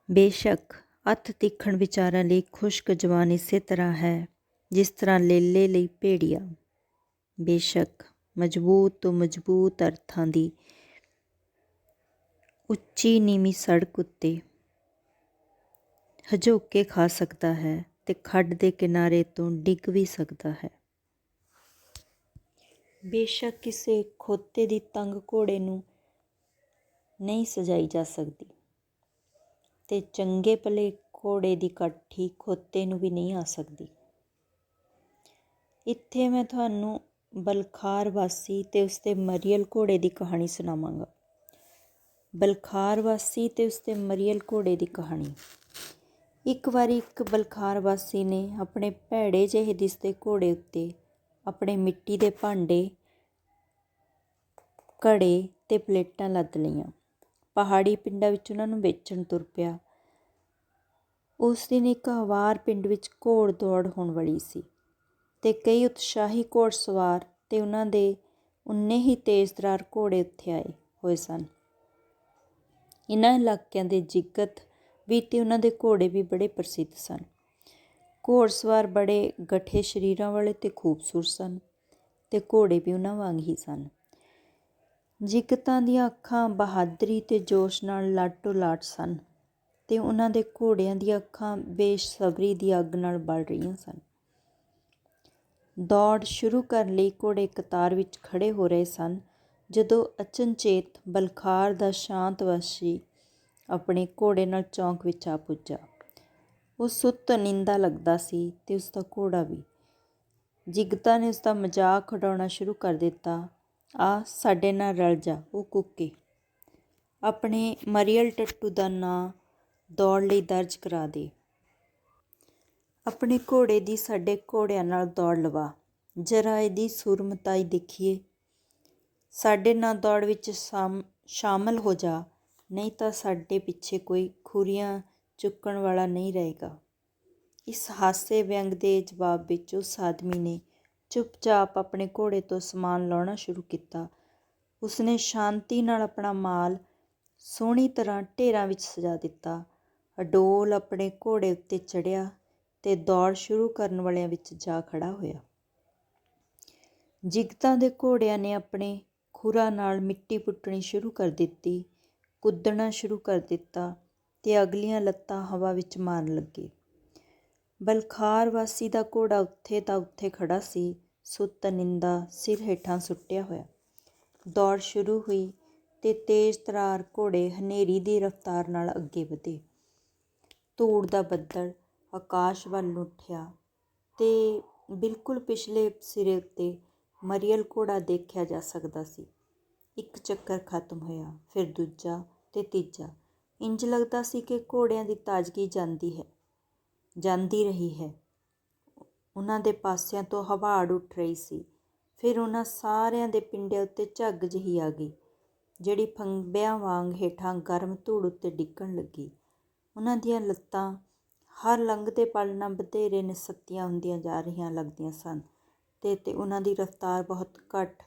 ਬੇਸ਼ੱਕ ਅੱਤ ਤਿੱਖਣ ਵਿਚਾਰਾਂ ਲਈ ਖੁਸ਼ਕ ਜਵਾਨ ਇਸੇ ਤਰ੍ਹਾਂ ਹੈ ਜਿਸ ਤਰ੍ਹਾਂ ਲੇਲੇ ਲਈ ਭੇੜੀਆ। ਬੇਸ਼ੱਕ ਮਜ਼ਬੂਤ ਤੋਂ ਮਜ਼ਬੂਤ ਅਰਥਾਂ ਦੀ ਉੱਚੀ ਨੀਵੀਂ ਸੜਕ ਉੱਤੇ ਹਝੋਕੇ ਖਾ ਸਕਦਾ ਹੈ ਅਤੇ ਖੱਡ ਦੇ ਕਿਨਾਰੇ ਤੋਂ ਡਿੱਗ ਵੀ ਸਕਦਾ ਹੈ। ਬੇਸ਼ੱਕ ਕਿਸੇ ਖੋਤੇ ਦੀ ਤੰਗ ਘੋੜੇ ਨੂੰ ਨਹੀਂ ਸਜਾਈ ਜਾ ਸਕਦੀ ਅਤੇ ਚੰਗੇ ਭਲੇ ਘੋੜੇ ਦੀ ਕਾਠੀ ਖੋਤੇ ਨੂੰ ਵੀ ਨਹੀਂ ਆ ਸਕਦੀ। ਇੱਥੇ ਮੈਂ ਤੁਹਾਨੂੰ ਬਲਖਾਰ ਵਾਸੀ ਅਤੇ ਉਸਦੇ ਮਰੀਅਲ ਘੋੜੇ ਦੀ ਕਹਾਣੀ ਸੁਣਾਵਾਂਗਾ। ਬਲਖਾਰ ਵਾਸੀ ਅਤੇ ਉਸਦੇ ਮਰੀਅਲ ਘੋੜੇ ਦੀ ਕਹਾਣੀ। ਇੱਕ ਵਾਰੀ ਇੱਕ ਬਲਖਾਰ ਵਾਸੀ ਨੇ ਆਪਣੇ ਭੈੜੇ ਜਿਹੇ ਦਿਸਦੇ ਘੋੜੇ ਉੱਤੇ ਆਪਣੇ ਮਿੱਟੀ ਦੇ ਭਾਂਡੇ, ਘੜੇ ਅਤੇ ਪਲੇਟਾਂ ਲੱਦ ਲਈਆਂ। ਪਹਾੜੀ ਪਿੰਡਾਂ ਵਿੱਚ ਉਹਨਾਂ ਨੂੰ ਵੇਚਣ ਤੁਰ ਪਿਆ। ਉਸ ਦਿਨ ਇੱਕ ਹਵਾਰ ਪਿੰਡ ਵਿੱਚ ਘੋੜ ਦੌੜ ਹੋਣ ਵਾਲੀ ਸੀ ਅਤੇ ਕਈ ਉਤਸ਼ਾਹੀ ਘੋੜ ਸਵਾਰ ਅਤੇ ਉਹਨਾਂ ਦੇ ਉਨੇ ਹੀ ਤੇਜ਼ ਤਰਾਰ ਘੋੜੇ ਉੱਥੇ ਆਏ ਹੋਏ ਸਨ। ਇਹਨਾਂ ਇਲਾਕਿਆਂ ਦੇ ਜਿਗਤ ਵੀ ਅਤੇ ਉਹਨਾਂ ਦੇ ਘੋੜੇ ਵੀ ਬੜੇ ਪ੍ਰਸਿੱਧ ਸਨ। ਘੋੜ ਸਵਾਰ ਬੜੇ ਗੱਠੇ ਸਰੀਰਾਂ ਵਾਲੇ ਅਤੇ ਖੂਬਸੂਰਤ ਸਨ ਅਤੇ ਘੋੜੇ ਵੀ ਉਹਨਾਂ ਵਾਂਗ ਹੀ ਸਨ। ਜਿਗਤਾਂ ਦੀਆਂ ਅੱਖਾਂ ਬਹਾਦਰੀ ਅਤੇ ਜੋਸ਼ ਨਾਲ ਲਾਟੋ ਲਾਟ ਸਨ ਅਤੇ ਉਹਨਾਂ ਦੇ ਘੋੜਿਆਂ ਦੀਆਂ ਅੱਖਾਂ ਬੇਸਬਰੀ ਦੀ ਅੱਗ ਨਾਲ ਬਲ ਰਹੀਆਂ ਸਨ। ਦੌੜ ਸ਼ੁਰੂ ਕਰਨ ਲਈ ਘੋੜੇ ਕਤਾਰ ਵਿੱਚ ਖੜ੍ਹੇ ਹੋ ਰਹੇ ਸਨ ਜਦੋਂ ਅਚਨਚੇਤ ਬਲਖਾਰ ਦਾ ਸ਼ਾਂਤ ਵਾਸੀ ਆਪਣੇ ਘੋੜੇ ਨਾਲ ਚੌਂਕ ਵਿੱਚ ਆ ਪੁੱਜਾ। ਉਹ ਸੁੱਤ ਨਿੰਦਾ ਲੱਗਦਾ ਸੀ ਅਤੇ ਉਸਦਾ ਘੋੜਾ ਵੀ। ਜਿਗਤਾਂ ਨੇ ਉਸਦਾ ਮਜ਼ਾਕ ਉਡਾਉਣਾ ਸ਼ੁਰੂ ਕਰ ਦਿੱਤਾ। ਆ ਸਾਡੇ ਨਾਲ ਰਲ ਜਾ, ਉਹ ਕੂਕੇ। ਆਪਣੇ ਮਰੀਅਲ ਟੱਟੂ ਦਾ ਨਾਂ ਦੌੜ ਲਈ ਦਰਜ ਕਰਾ ਦੇ। ਆਪਣੇ ਘੋੜੇ ਦੀ ਸਾਡੇ ਘੋੜਿਆਂ ਨਾਲ ਦੌੜ ਲਵਾ। ਜ਼ਰਾ ਇਹਦੀ ਸੂਰਮਤਾਈ ਦੇਖੀਏ। ਸਾਡੇ ਨਾਲ ਦੌੜ ਵਿੱਚ ਸ਼ਾਮਲ ਹੋ ਜਾ, ਨਹੀਂ ਤਾਂ ਸਾਡੇ ਪਿੱਛੇ ਕੋਈ ਖੁਰੀਆਂ ਚੁੱਕਣ ਵਾਲਾ ਨਹੀਂ ਰਹੇਗਾ। ਇਸ ਹਾਸੇ ਵਿਅੰਗ ਦੇ ਜਵਾਬ ਵਿੱਚ ਉਸ ਆਦਮੀ ਨੇ ਚੁੱਪਚਾਪ ਆਪਣੇ ਘੋੜੇ ਤੋਂ ਸਮਾਨ ਲਾਹੁਣਾ ਸ਼ੁਰੂ ਕੀਤਾ। ਉਸਨੇ ਸ਼ਾਂਤੀ ਨਾਲ ਆਪਣਾ ਮਾਲ ਸੋਹਣੀ ਤਰ੍ਹਾਂ ਢੇਰਾਂ ਵਿੱਚ ਸਜਾ ਦਿੱਤਾ। ਅਡੋਲ ਆਪਣੇ ਘੋੜੇ ਉੱਤੇ ਚੜ੍ਹਿਆ ਅਤੇ ਦੌੜ ਸ਼ੁਰੂ ਕਰਨ ਵਾਲਿਆਂ ਵਿੱਚ ਜਾ ਖੜ੍ਹਾ ਹੋਇਆ। ਜਿਗਤਾਂ ਦੇ ਘੋੜਿਆਂ ਨੇ ਆਪਣੇ ਖੁਰਾਂ ਨਾਲ ਮਿੱਟੀ ਪੁੱਟਣੀ ਸ਼ੁਰੂ ਕਰ ਦਿੱਤੀ, ਕੁੱਦਣਾ ਸ਼ੁਰੂ ਕਰ ਦਿੱਤਾ ਅਤੇ ਅਗਲੀਆਂ ਲੱਤਾਂ ਹਵਾ ਵਿੱਚ ਮਾਰਨ ਲੱਗੇ। ਬਲਖਾਰ ਵਾਸੀ ਦਾ ਘੋੜਾ ਉੱਥੇ ਦਾ ਉੱਥੇ ਖੜ੍ਹਾ ਸੀ, ਸੁੱਤ ਨਿੰਦਾ ਸਿਰ ਹੇਠਾਂ ਸੁੱਟਿਆ ਹੋਇਆ। ਦੌੜ ਸ਼ੁਰੂ ਹੋਈ ਅਤੇ ਤੇਜ਼ ਤਰਾਰ ਘੋੜੇ ਹਨੇਰੀ ਦੀ ਰਫ਼ਤਾਰ ਨਾਲ ਅੱਗੇ ਵਧੇ। ਧੂੜ ਦਾ ਬੱਦਲ ਆਕਾਸ਼ ਵੱਲ ਨੂੰ ਉੱਠਿਆ ਅਤੇ ਬਿਲਕੁਲ ਪਿਛਲੇ ਸਿਰੇ ਉੱਤੇ ਮਰੀਅਲ ਘੋੜਾ ਦੇਖਿਆ ਜਾ ਸਕਦਾ ਸੀ। ਇੱਕ ਚੱਕਰ ਖਤਮ ਹੋਇਆ, ਫਿਰ ਦੂਜਾ ਅਤੇ ਤੀਜਾ। ਇੰਝ ਲੱਗਦਾ ਸੀ ਕਿ ਘੋੜਿਆਂ ਦੀ ਤਾਜ਼ਗੀ ਜਾਂਦੀ ਰਹੀ ਹੈ। ਉਹਨਾਂ ਦੇ ਪਾਸਿਆਂ ਤੋਂ ਹਵਾੜ ਉੱਠ ਰਹੀ ਸੀ। ਫਿਰ ਉਹਨਾਂ ਸਾਰਿਆਂ ਦੇ ਪਿੰਡਿਆਂ ਉੱਤੇ ਝੱਗ ਜਿਹੀ ਆ ਗਈ, ਜਿਹੜੀ ਫੰਬਿਆਂ ਵਾਂਗ ਹੇਠਾਂ ਗਰਮ ਧੂੜ ਉੱਤੇ ਡਿੱਗਣ ਲੱਗੀ। ਉਹਨਾਂ ਦੀਆਂ ਲੱਤਾਂ ਹਰ ਲੰਘਦੇ ਪਲ ਨਾਲ ਵਧੇਰੇ ਨਸੱਤੀਆਂ ਹੁੰਦੀਆਂ ਜਾ ਰਹੀਆਂ ਲੱਗਦੀਆਂ ਸਨ ਅਤੇ ਉਹਨਾਂ ਦੀ ਰਫ਼ਤਾਰ ਬਹੁਤ ਘੱਟ,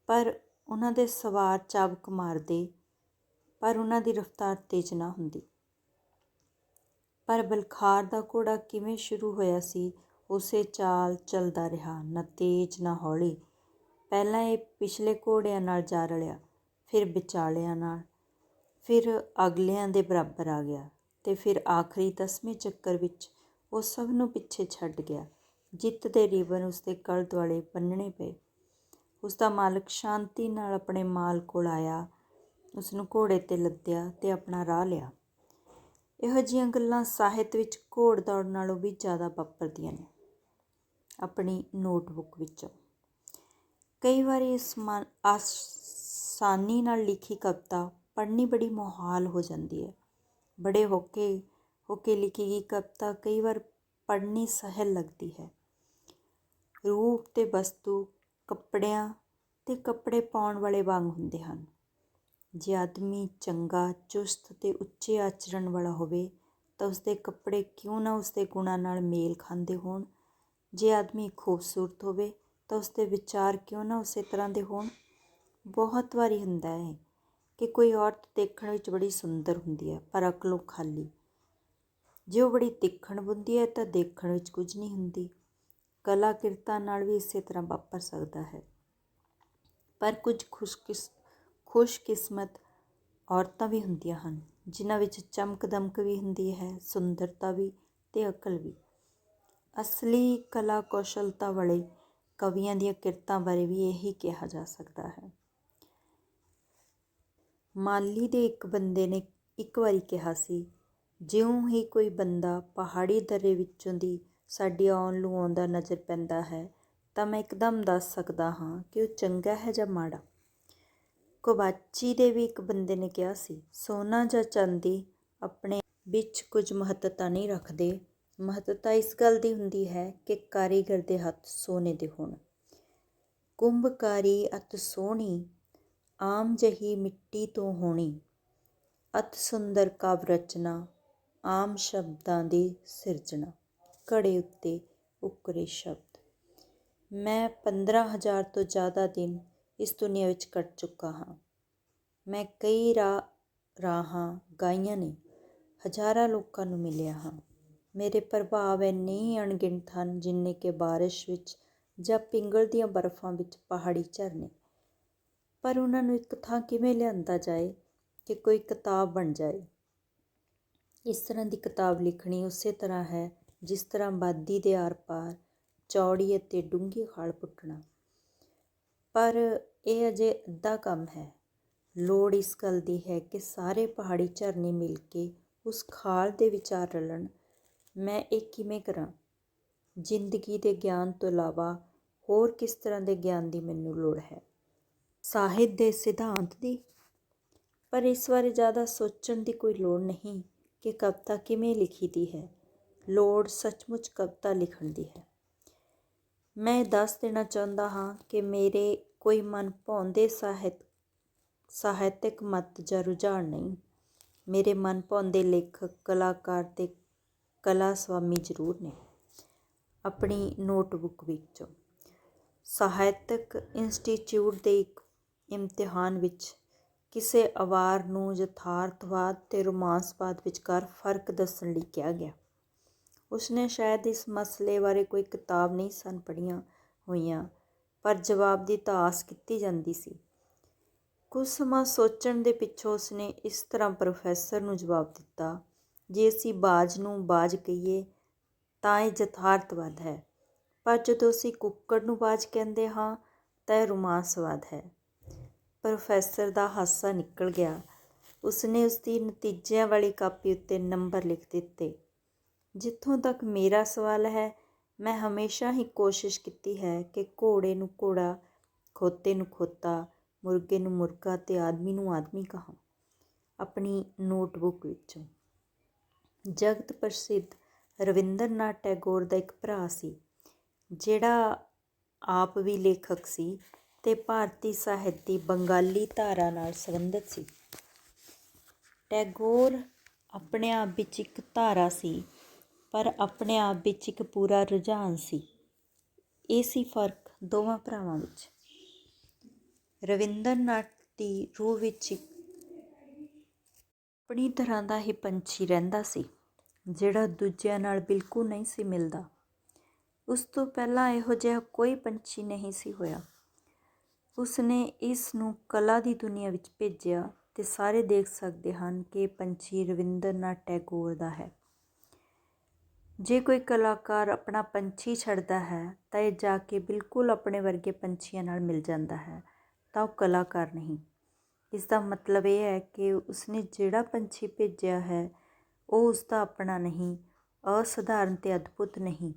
ਪਰ ਉਹਨਾਂ ਦੇ ਸਵਾਰ ਚਾਬੁਕ ਮਾਰਦੇ, ਪਰ ਉਹਨਾਂ ਦੀ ਰਫ਼ਤਾਰ ਤੇਜ਼ ਨਾ ਹੁੰਦੀ। ਪਰ ਬਲਖਾਰ ਦਾ ਘੋੜਾ ਕਿਵੇਂ ਸ਼ੁਰੂ ਹੋਇਆ ਸੀ, ਉਸੇ ਚਾਲ ਚੱਲਦਾ ਰਿਹਾ, ਨਾ ਤੇਜ਼ ਨਾ ਹੌਲੀ। ਪਹਿਲਾਂ ਇਹ ਪਿਛਲੇ ਘੋੜਿਆਂ ਨਾਲ ਜਾ ਰਲਿਆ, ਫਿਰ ਵਿਚਾਲਿਆਂ ਨਾਲ, ਫਿਰ ਅਗਲਿਆਂ ਦੇ ਬਰਾਬਰ ਆ ਗਿਆ ਅਤੇ ਫਿਰ ਆਖਰੀ 10ਵੇਂ ਚੱਕਰ ਵਿੱਚ ਉਹ ਸਭ ਨੂੰ ਪਿੱਛੇ ਛੱਡ ਗਿਆ। ਜਿੱਤ ਦੇ ਰਿਬਨ ਉਸਦੇ ਗਲ ਦੁਆਲੇ ਬੰਨ੍ਹਣੇ ਪਏ। ਉਸਦਾ ਮਾਲਕ ਸ਼ਾਂਤੀ ਨਾਲ ਆਪਣੇ ਮਾਲ ਕੋਲ ਆਇਆ, ਉਸਨੂੰ ਘੋੜੇ 'ਤੇ ਲੱਦਿਆ ਅਤੇ ਆਪਣਾ ਰਾਹ ਲਿਆ। ਇਹੋ ਜਿਹੀਆਂ ਗੱਲਾਂ ਸਾਹਿਤ ਵਿੱਚ ਘੋੜ ਦੌੜ ਨਾਲੋਂ ਵੀ ਜ਼ਿਆਦਾ ਵਾਪਰਦੀਆਂ ਨੇ। ਆਪਣੀ ਨੋਟਬੁੱਕ ਵਿੱਚੋਂ ਕਈ ਵਾਰੀ ਆਸਾਨੀ ਨਾਲ ਲਿਖੀ ਕਵਿਤਾ ਪੜ੍ਹਨੀ ਬੜੀ ਮੁਹਾਲ ਹੋ ਜਾਂਦੀ ਹੈ। ਬੜੇ ਹੋ ਕੇ ਲਿਖੀ ਗਈ ਕਵਿਤਾ ਕਈ ਵਾਰ ਪੜ੍ਹਨੀ ਸਹਿਲ ਲੱਗਦੀ ਹੈ। ਰੂਪ ਅਤੇ ਵਸਤੂ, ਕੱਪੜਿਆਂ ਤੇ ਕੱਪੜੇ ਪਾਉਣ ਵਾਲੇ ਵਾਂਗ ਹੁੰਦੇ ਹਨ। ਜੇ ਆਦਮੀ ਚੰਗਾ, ਚੁਸਤ ਤੇ ਉੱਚੇ ਆਚਰਣ ਵਾਲਾ ਹੋਵੇ ਤਾਂ ਉਸਦੇ ਕੱਪੜੇ ਕਿਉਂ ਨਾ ਉਸਦੇ ਗੁਣਾਂ ਨਾਲ ਮੇਲ ਖਾਂਦੇ ਹੋਣ। ਜੇ ਆਦਮੀ ਖੂਬਸੂਰਤ ਹੋਵੇ ਤਾਂ ਉਸਦੇ ਵਿਚਾਰ ਕਿਉਂ ਨਾ ਉਸੇ ਤਰ੍ਹਾਂ ਦੇ ਹੋਣ। ਬਹੁਤ ਵਾਰੀ ਹੁੰਦਾ ਹੈ ਕਿ ਕੋਈ ਔਰਤ ਦੇਖਣ ਵਿੱਚ ਬੜੀ ਸੁੰਦਰ ਹੁੰਦੀ ਹੈ ਪਰ ਅਕਲੋਂ ਖਾਲੀ। ਜੇ ਉਹ ਬੜੀ ਤਿੱਖਣ ਹੁੰਦੀ ਹੈ ਤਾਂ ਦੇਖਣ ਵਿੱਚ ਕੁਝ ਨਹੀਂ ਹੁੰਦੀ। ਕਲਾ ਕਿਰਤਾਂ ਨਾਲ ਵੀ ਇਸੇ ਤਰ੍ਹਾਂ ਵਾਪਰ ਸਕਦਾ ਹੈ। ਪਰ ਕੁਝ ਖੁਸ਼ਕਿਸਮਤ ਔਰਤਾਂ ਵੀ ਹੁੰਦੀਆਂ ਹਨ ਜਿਨ੍ਹਾਂ ਵਿੱਚ ਚਮਕ ਦਮਕ ਵੀ ਹੁੰਦੀ ਹੈ, ਸੁੰਦਰਤਾ ਵੀ ਤੇ ਅਕਲ ਵੀ। ਅਸਲੀ ਕਲਾ ਕੌਸ਼ਲਤਾ ਵਾਲੇ ਕਵੀਆਂ ਦੀਆਂ ਕਿਰਤਾਂ ਬਾਰੇ ਵੀ ਇਹੀ ਕਿਹਾ ਜਾ ਸਕਦਾ ਹੈ। ਮਾਲੀ ਦੇ ਇੱਕ ਬੰਦੇ ਨੇ ਇੱਕ ਵਾਰੀ ਕਿਹਾ ਸੀ, ਜਿਉਂ ਹੀ ਕੋਈ ਬੰਦਾ ਪਹਾੜੀ ਦਰੇ ਵਿੱਚੋਂ ਦੀ ਸਾਡੀ ਆਉਣ ਨੂੰ ਆਉਂਦਾ ਨਜ਼ਰ ਪੈਂਦਾ ਹੈ ਤਾਂ ਮੈਂ ਇੱਕਦਮ ਦੱਸ ਸਕਦਾ ਹਾਂ ਕਿ ਉਹ ਚੰਗਾ ਹੈ ਜਾਂ ਮਾੜਾ। ਕੋਬਾਚੀ ਦੇ ਵੀ ਇੱਕ ਬੰਦੇ ਨੇ ਕਿਹਾ ਸੀ, ਸੋਨਾ ਜਾਂ ਚਾਂਦੀ ਆਪਣੇ ਵਿੱਚ ਕੁਝ ਮਹੱਤਤਾ ਨਹੀਂ ਰੱਖਦੇ, ਮਹੱਤਤਾ ਇਸ ਗੱਲ ਦੀ ਹੁੰਦੀ ਹੈ ਕਿ ਕਾਰੀਗਰ ਦੇ ਹੱਥ ਸੋਨੇ ਦੇ ਹੋਣ। ਕੁੰਭਕਾਰੀ ਅਤ ਸੋਹਣੀ, ਆਮ ਜਹੀ ਮਿੱਟੀ ਤੋਂ ਹੋਣੀ, ਅਤ ਸੁੰਦਰ ਕਾਵਿ ਰਚਨਾ, ਆਮ ਸ਼ਬਦਾਂ ਦੀ ਸਿਰਜਣਾ। ਘੜੇ ਉੱਤੇ ਉਕਰੇ ਸ਼ਬਦ। ਮੈਂ 15,000 ਤੋਂ ਜ਼ਿਆਦਾ ਦਿਨ ਇਸ ਦੁਨੀਆ ਵਿੱਚ ਕੱਟ ਚੁੱਕਾ ਹਾਂ। ਮੈਂ ਕਈ ਰਾਹਾਂ ਗਾਈਆਂ ਨੇ, ਹਜ਼ਾਰਾਂ ਲੋਕਾਂ ਨੂੰ ਮਿਲਿਆ ਹਾਂ। ਮੇਰੇ ਪ੍ਰਭਾਵ ਇੰਨੇ ਹੀ ਅਣਗਿਣਤ ਹਨ ਜਿੰਨੇ ਕਿ ਬਾਰਿਸ਼ ਵਿੱਚ ਜਾਂ ਪਿੰਗਲਦੀਆਂ ਬਰਫ਼ਾਂ ਵਿੱਚ ਪਹਾੜੀ ਝਰਨੇ। ਪਰ ਉਹਨਾਂ ਨੂੰ ਇੱਕ ਥਾਂ ਕਿਵੇਂ ਲਿਆਂਦਾ ਜਾਏ ਕਿ ਕੋਈ ਕਿਤਾਬ ਬਣ ਜਾਏ। ਇਸ ਤਰ੍ਹਾਂ ਦੀ ਕਿਤਾਬ ਲਿਖਣੀ ਉਸੇ ਤਰ੍ਹਾਂ ਹੈ ਜਿਸ ਤਰ੍ਹਾਂ ਵਾਦੀ ਦੇ ਆਰ ਪਾਰ ਚੌੜੀ ਅਤੇ ਡੂੰਘੀ ਖਾਲ ਪੁੱਟਣਾ। ਪਰ ਇਹ ਅਜੇ ਅੱਧਾ ਕੰਮ ਹੈ। ਲੋੜ ਇਸ ਗੱਲ ਦੀ ਹੈ ਕਿ ਸਾਰੇ ਪਹਾੜੀ ਝਰਨੇ ਮਿਲ ਕੇ ਉਸ ਖਾਲ ਦੇ ਵਿਚਾਰ ਰਲਣ। ਮੈਂ ਇਹ ਕਿਵੇਂ ਕਰਾਂ? ਜ਼ਿੰਦਗੀ ਦੇ ਗਿਆਨ ਤੋਂ ਇਲਾਵਾ ਹੋਰ ਕਿਸ ਤਰ੍ਹਾਂ ਦੇ ਗਿਆਨ ਦੀ ਮੈਨੂੰ ਲੋੜ ਹੈ? ਸਾਹਿਤ ਦੇ ਸਿਧਾਂਤ ਦੀ? ਪਰ ਇਸ ਬਾਰੇ ਜ਼ਿਆਦਾ ਸੋਚਣ ਦੀ ਕੋਈ ਲੋੜ ਨਹੀਂ ਕਿ ਕਵਿਤਾ ਕਿਵੇਂ ਲਿਖੀ ਦੀ ਹੈ। ਲੋੜ ਸੱਚਮੁੱਚ ਕਵਿਤਾ ਲਿਖਣ ਦੀ ਹੈ। ਮੈਂ ਇਹ ਦੱਸ ਦੇਣਾ ਚਾਹੁੰਦਾ ਹਾਂ ਕਿ ਮੇਰੇ ਕੋਈ ਮਨ ਭਾਉਂਦੇ ਸਾਹਿਤਕ ਮਤ ਜਾਂ ਰੁਝਾਨ ਨਹੀਂ। ਮੇਰੇ ਮਨ ਭਾਉਂਦੇ ਲੇਖਕ, ਕਲਾਕਾਰ ਤੇ ਕਲਾ ਸਵਾਮੀ ਜ਼ਰੂਰ ਨੇ। ਆਪਣੀ ਨੋਟਬੁੱਕ ਵਿੱਚੋਂ ਸਾਹਿਤਕ ਇੰਸਟੀਚਿਊਟ ਦੇ ਇੱਕ ਇਮਤਿਹਾਨ ਵਿੱਚ ਕਿਸੇ ਅਵਾਰ ਨੂੰ ਯਥਾਰਥਵਾਦ ਤੇ ਰੋਮਾਂਸਵਾਦ ਵਿਚਕਾਰ ਫਰਕ ਦੱਸਣ ਲਈ ਕਿਹਾ ਗਿਆ। ਉਸਨੇ ਸ਼ਾਇਦ ਇਸ ਮਸਲੇ ਬਾਰੇ ਕੋਈ ਕਿਤਾਬ ਨਹੀਂ ਸਨ ਪੜ੍ਹੀਆਂ ਹੋਈਆਂ, ਪਰ ਜਵਾਬ ਦੀ ਤਾਂ ਆਸ ਕੀਤੀ ਜਾਂਦੀ ਸੀ। ਕੁਝ ਸਮਾਂ ਸੋਚਣ ਦੇ ਪਿੱਛੋਂ ਉਸਨੇ ਇਸ ਤਰ੍ਹਾਂ ਪ੍ਰੋਫੈਸਰ ਨੂੰ ਜਵਾਬ ਦਿੱਤਾ, ਜੇ ਅਸੀਂ ਬਾਜ਼ ਨੂੰ ਬਾਜ਼ ਕਹੀਏ ਤਾਂ ਇਹ ਯਥਾਰਥਵਾਦ ਹੈ, ਪਰ ਜਦੋਂ ਅਸੀਂ ਕੁੱਕੜ ਨੂੰ ਬਾਜ਼ ਕਹਿੰਦੇ ਹਾਂ ਤਾਂ ਇਹ ਰੋਮਾਂਸਵਾਦ ਹੈ। ਪ੍ਰੋਫੈਸਰ ਦਾ ਹਾਸਾ ਨਿਕਲ ਗਿਆ। ਉਸਨੇ ਉਸਦੀ ਨਤੀਜਿਆਂ ਵਾਲੀ ਕਾਪੀ ਉੱਤੇ ਨੰਬਰ ਲਿਖ ਦਿੱਤੇ। ਜਿੱਥੋਂ ਤੱਕ ਮੇਰਾ ਸਵਾਲ ਹੈ, ਮੈਂ ਹਮੇਸ਼ਾ ਹੀ ਕੋਸ਼ਿਸ਼ ਕੀਤੀ ਹੈ ਕਿ ਘੋੜੇ ਨੂੰ ਘੋੜਾ, ਖੋਤੇ ਨੂੰ ਖੋਤਾ, ਮੁਰਗੇ ਨੂੰ ਮੁਰਗਾ ਤੇ ਆਦਮੀ ਨੂੰ ਆਦਮੀ ਕਹਾਂ। ਆਪਣੀ ਨੋਟਬੁੱਕ ਵਿੱਚੋਂ ਜਗਤ ਪ੍ਰਸਿੱਧ ਰਵਿੰਦਰਨਾਥ ਟੈਗੋਰ ਦਾ ਇੱਕ ਭਰਾ ਸੀ, ਜਿਹੜਾ ਆਪ ਵੀ ਲੇਖਕ ਸੀ ਤੇ ਭਾਰਤੀ ਸਾਹਿਤ ਦੀ ਬੰਗਾਲੀ ਧਾਰਾ ਨਾਲ ਸੰਬੰਧਿਤ ਸੀ। ਟੈਗੋਰ ਆਪਣੇ ਆਪ ਵਿੱਚ ਇੱਕ ਧਾਰਾ ਸੀ, ਪਰ ਆਪਣੇ ਆਪ ਵਿੱਚ ਇੱਕ ਪੂਰਾ ਰੁਝਾਨ ਸੀ। ਇਹ ਸੀ ਫਰਕ ਦੋਵਾਂ ਭਰਾਵਾਂ ਵਿੱਚ। ਰਵਿੰਦਰਨਾਥ ਦੀ ਰੂਹ ਵਿੱਚ ਆਪਣੀ ਤਰ੍ਹਾਂ ਦਾ ਹੀ ਪੰਛੀ ਰਹਿੰਦਾ ਸੀ, ਜਿਹੜਾ ਦੂਜਿਆਂ ਨਾਲ ਬਿਲਕੁਲ ਨਹੀਂ ਸੀ ਮਿਲਦਾ। ਉਸ ਤੋਂ ਪਹਿਲਾਂ ਇਹੋ ਜਿਹਾ ਕੋਈ ਪੰਛੀ ਨਹੀਂ ਸੀ ਹੋਇਆ। ਉਸਨੇ ਇਸ ਨੂੰ ਕਲਾ ਦੀ ਦੁਨੀਆ ਵਿੱਚ ਭੇਜਿਆ ਤੇ ਸਾਰੇ ਦੇਖ ਸਕਦੇ ਹਨ ਕਿ ਇਹ ਪੰਛੀ ਰਵਿੰਦਰਨਾਥ ਟੈਗੋਰ ਦਾ ਹੈ। ਜੇ ਕੋਈ ਕਲਾਕਾਰ ਆਪਣਾ ਪੰਛੀ ਛੱਡਦਾ ਹੈ ਤਾਂ ਇਹ ਜਾ ਕੇ ਬਿਲਕੁਲ ਆਪਣੇ ਵਰਗੇ ਪੰਛੀਆਂ ਨਾਲ ਮਿਲ ਜਾਂਦਾ ਹੈ, ਤਾਂ ਉਹ ਕਲਾਕਾਰ ਨਹੀਂ। ਇਸ ਦਾ ਮਤਲਬ ਇਹ ਹੈ ਕਿ ਉਸਨੇ ਜਿਹੜਾ ਪੰਛੀ ਭੇਜਿਆ ਹੈ ਉਹ ਉਸਦਾ ਆਪਣਾ ਨਹੀਂ, ਅਸਧਾਰਨ ਤੇ ਅਦਭੁਤ ਨਹੀਂ,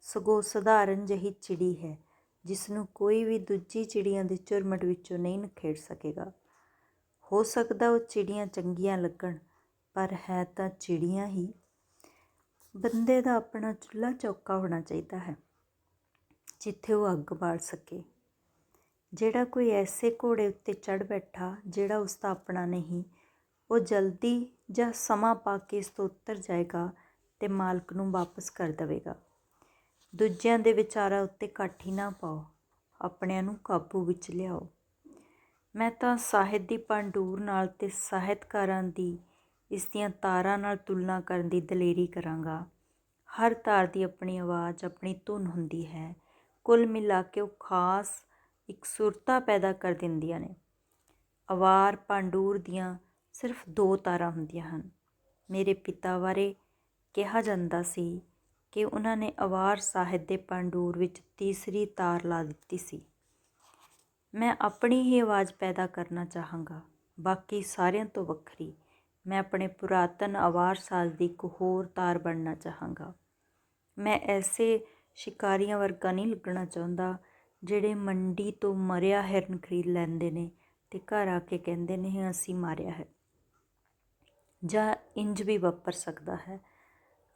ਸਗੋਂ ਸਧਾਰਨ ਜਿਹੀ ਚਿੜੀ ਹੈ ਜਿਸ ਨੂੰ ਕੋਈ ਵੀ ਦੂਜੀ ਚਿੜੀਆਂ ਦੇ ਝੁਰਮਟ ਵਿੱਚੋਂ ਨਹੀਂ ਨਿਖੇੜ ਸਕੇਗਾ। ਹੋ ਸਕਦਾ ਉਹ ਚਿੜੀਆਂ ਚੰਗੀਆਂ ਲੱਗਣ, ਪਰ ਹੈ ਤਾਂ ਚਿੜੀਆਂ ਹੀ। ਬੰਦੇ ਦਾ ਆਪਣਾ ਚੁੱਲ੍ਹਾ ਚੌਕਾ ਹੋਣਾ ਚਾਹੀਦਾ ਹੈ ਜਿੱਥੇ ਉਹ ਅੱਗ ਬਾਲ ਸਕੇ। ਜਿਹੜਾ ਕੋਈ ਐਸੇ ਘੋੜੇ ਉੱਤੇ ਚੜ੍ਹ ਬੈਠਾ ਜਿਹੜਾ ਉਸ ਦਾ ਆਪਣਾ ਨਹੀਂ, ਉਹ ਜਲਦੀ ਜਾਂ ਸਮਾਂ ਪਾ ਕੇ ਇਸ ਤੋਂ ਉਤਰ ਜਾਏਗਾ ਅਤੇ ਮਾਲਕ ਨੂੰ ਵਾਪਸ ਕਰ ਦੇਵੇਗਾ। ਦੂਜਿਆਂ ਦੇ ਵਿਚਾਰਾਂ ਉੱਤੇ ਕਾਠੀ ਨਾ ਪਾਓ, ਆਪਣਿਆਂ ਨੂੰ ਕਾਬੂ ਵਿੱਚ ਲਿਆਓ। ਮੈਂ ਤਾਂ ਸਾਹਿਤ ਦੀ ਪੰਡੂਰ ਨਾਲ ਅਤੇ ਸਾਹਿਤਕਾਰਾਂ ਦੀ ਇਸ ਦੀਆਂ ਤਾਰਾਂ ਨਾਲ ਤੁਲਨਾ ਕਰਨ ਦੀ ਦਲੇਰੀ ਕਰਾਂਗਾ। ਹਰ ਤਾਰ ਦੀ ਆਪਣੀ ਆਵਾਜ਼, ਆਪਣੀ ਧੁਨ ਹੁੰਦੀ ਹੈ। ਕੁੱਲ ਮਿਲਾ ਕੇ ਉਹ ਖਾਸ ਇਕਸੁਰਤਾ ਪੈਦਾ ਕਰ ਦਿੰਦੀਆਂ ਨੇ। ਅਵਾਰ ਪੰਡੂਰ ਦੀਆਂ ਸਿਰਫ 2 ਤਾਰਾਂ ਹੁੰਦੀਆਂ ਹਨ। ਮੇਰੇ ਪਿਤਾ ਬਾਰੇ ਕਿਹਾ ਜਾਂਦਾ ਸੀ ਕਿ ਉਹਨਾਂ ਨੇ ਅਵਾਰ ਸਾਹਿਤ ਦੇ ਪੰਡੂਰ ਵਿੱਚ ਤੀਸਰੀ ਤਾਰ ਲਾ ਦਿੱਤੀ ਸੀ। ਮੈਂ ਆਪਣੀ ਹੀ ਆਵਾਜ਼ ਪੈਦਾ ਕਰਨਾ ਚਾਹਾਂਗਾ, ਬਾਕੀ ਸਾਰਿਆਂ ਤੋਂ ਵੱਖਰੀ। ਮੈਂ ਆਪਣੇ ਪੁਰਾਤਨ ਅਵਾਰ ਸਾਜ਼ ਦੀ ਇੱਕ ਹੋਰ ਤਾਰ ਬਣਨਾ ਚਾਹਾਂਗਾ। ਮੈਂ ਐਸੇ ਸ਼ਿਕਾਰੀਆਂ ਵਰਗਾ ਨਹੀਂ ਲੱਗਣਾ ਚਾਹੁੰਦਾ ਜਿਹੜੇ ਮੰਡੀ ਤੋਂ ਮਰਿਆ ਹਿਰਨ ਖਰੀਦ ਲੈਂਦੇ ਨੇ ਅਤੇ ਘਰ ਆ ਕੇ ਕਹਿੰਦੇ ਨੇ ਅਸੀਂ ਮਾਰਿਆ ਹੈ। ਜਾਂ ਇੰਝ ਵੀ ਵਾਪਰ ਸਕਦਾ ਹੈ।